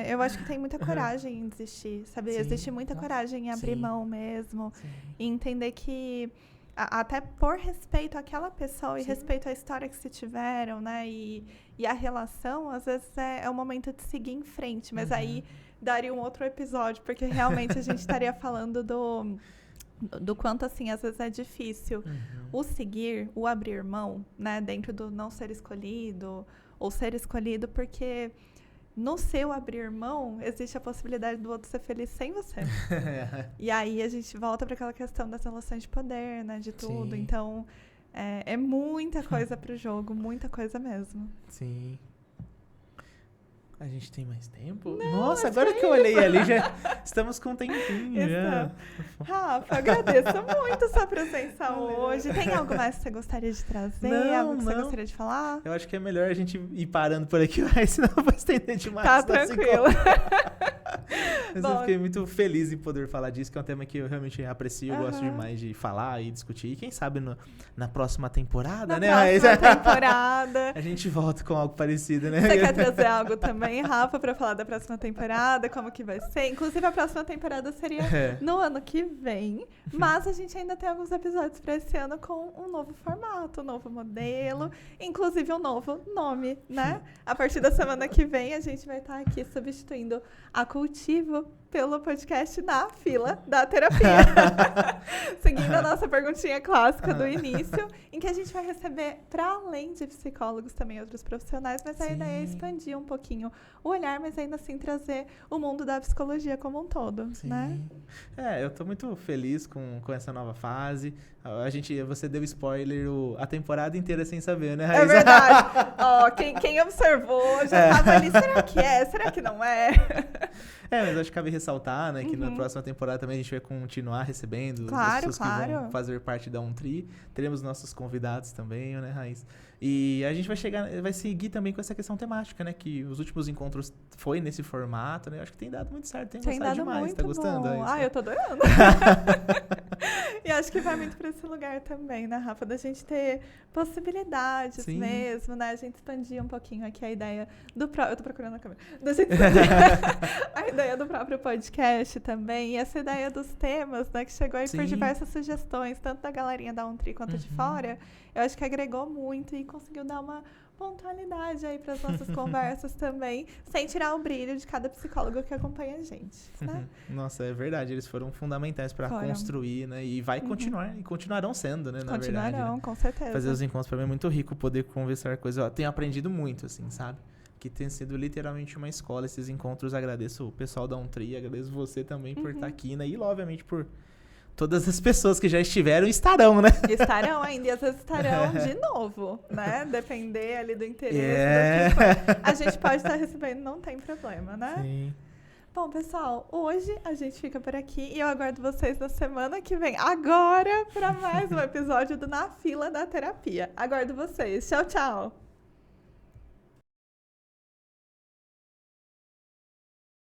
Eu acho que tem muita coragem em desistir, sabe? Sim. Existe muita coragem em abrir mão mesmo. Sim. E entender que... Até por respeito àquela pessoa e respeito à história que se tiveram, né? E a relação, às vezes, é o momento de seguir em frente. Mas aí daria um outro episódio, porque realmente a gente estaria falando do quanto, assim, às vezes é difícil o seguir, o abrir mão, né? Dentro do não ser escolhido ou ser escolhido, porque... No seu abrir mão, existe a possibilidade do outro ser feliz sem você. E aí a gente volta para aquela questão das relações de poder, né? De tudo. Sim. Então, é muita coisa pro jogo, muita coisa mesmo. Sim. A gente tem mais tempo? Não, nossa, agora que eu olhei ali, já estamos com um tempinho. Já. Rafa, agradeço muito sua presença hoje. Tem algo mais que você gostaria de trazer? Algo que você gostaria de falar? Eu acho que é melhor a gente ir parando por aqui, mas senão vai estender demais. Tá tranquilo. Mas eu fiquei muito feliz em poder falar disso, que é um tema que eu realmente aprecio, gosto demais de falar e discutir. E quem sabe na próxima temporada, né? Próxima temporada. A gente volta com algo parecido, né? Você quer trazer algo também, Rafa, pra falar da próxima temporada, como que vai ser? Inclusive, a próxima temporada seria no ano que vem, mas a gente ainda tem alguns episódios pra esse ano com um novo formato, um novo modelo, inclusive um novo nome, né? A partir da semana que vem, a gente vai estar aqui substituindo a Cultiva motivo pelo podcast Na Fila da Terapia. Seguindo a nossa perguntinha clássica do início, em que a gente vai receber, para além de psicólogos, também outros profissionais, mas a ideia é expandir um pouquinho o olhar, mas ainda assim trazer o mundo da psicologia como um todo, né? Eu tô muito feliz com essa nova fase. Você deu spoiler a temporada inteira sem saber, né, Raíssa? É verdade. Ó, quem observou já tava ali, será que é? Será que não é? Mas acho que cabe ressaltar, né, que na próxima temporada também a gente vai continuar recebendo as pessoas que vão fazer parte da Untri. Teremos nossos convidados também, né, Raíssa? E a gente vai seguir também com essa questão temática, né, que os últimos encontros foi nesse formato, né? Eu acho que tem dado muito certo, tem gostado demais. Muito tá gostando? Bom. Eu tô adorando. E acho que vai muito para esse lugar também, né, Rafa? Da gente ter possibilidades mesmo, né? A gente expandir um pouquinho aqui a ideia do próprio... Eu tô procurando a câmera. Da gente expandir a ideia do próprio podcast também. E essa ideia dos temas, né? Que chegou aí por diversas sugestões, tanto da galerinha da Untri quanto de fora. Eu acho que agregou muito e conseguiu dar uma pontualidade aí para as nossas conversas também, sem tirar o brilho de cada psicólogo que acompanha a gente, né? Nossa, é verdade, eles foram fundamentais para construir, né? E vai continuar, e continuarão sendo, né? Na verdade, continuarão, com certeza. Fazer os encontros para mim é muito rico, poder conversar coisas. Tenho aprendido muito, assim, sabe? Que tem sido literalmente uma escola esses encontros. Agradeço o pessoal da Untri, agradeço você também por estar aqui, né? E, obviamente, por todas as pessoas que já estiveram e estarão, né? Estarão ainda, e às vezes estarão de novo, né? Depender ali do interesse. A gente pode estar recebendo, não tem problema, né? Sim. Bom, pessoal, hoje a gente fica por aqui e eu aguardo vocês na semana que vem, agora, para mais um episódio do Na Fila da Terapia. Aguardo vocês. Tchau, tchau!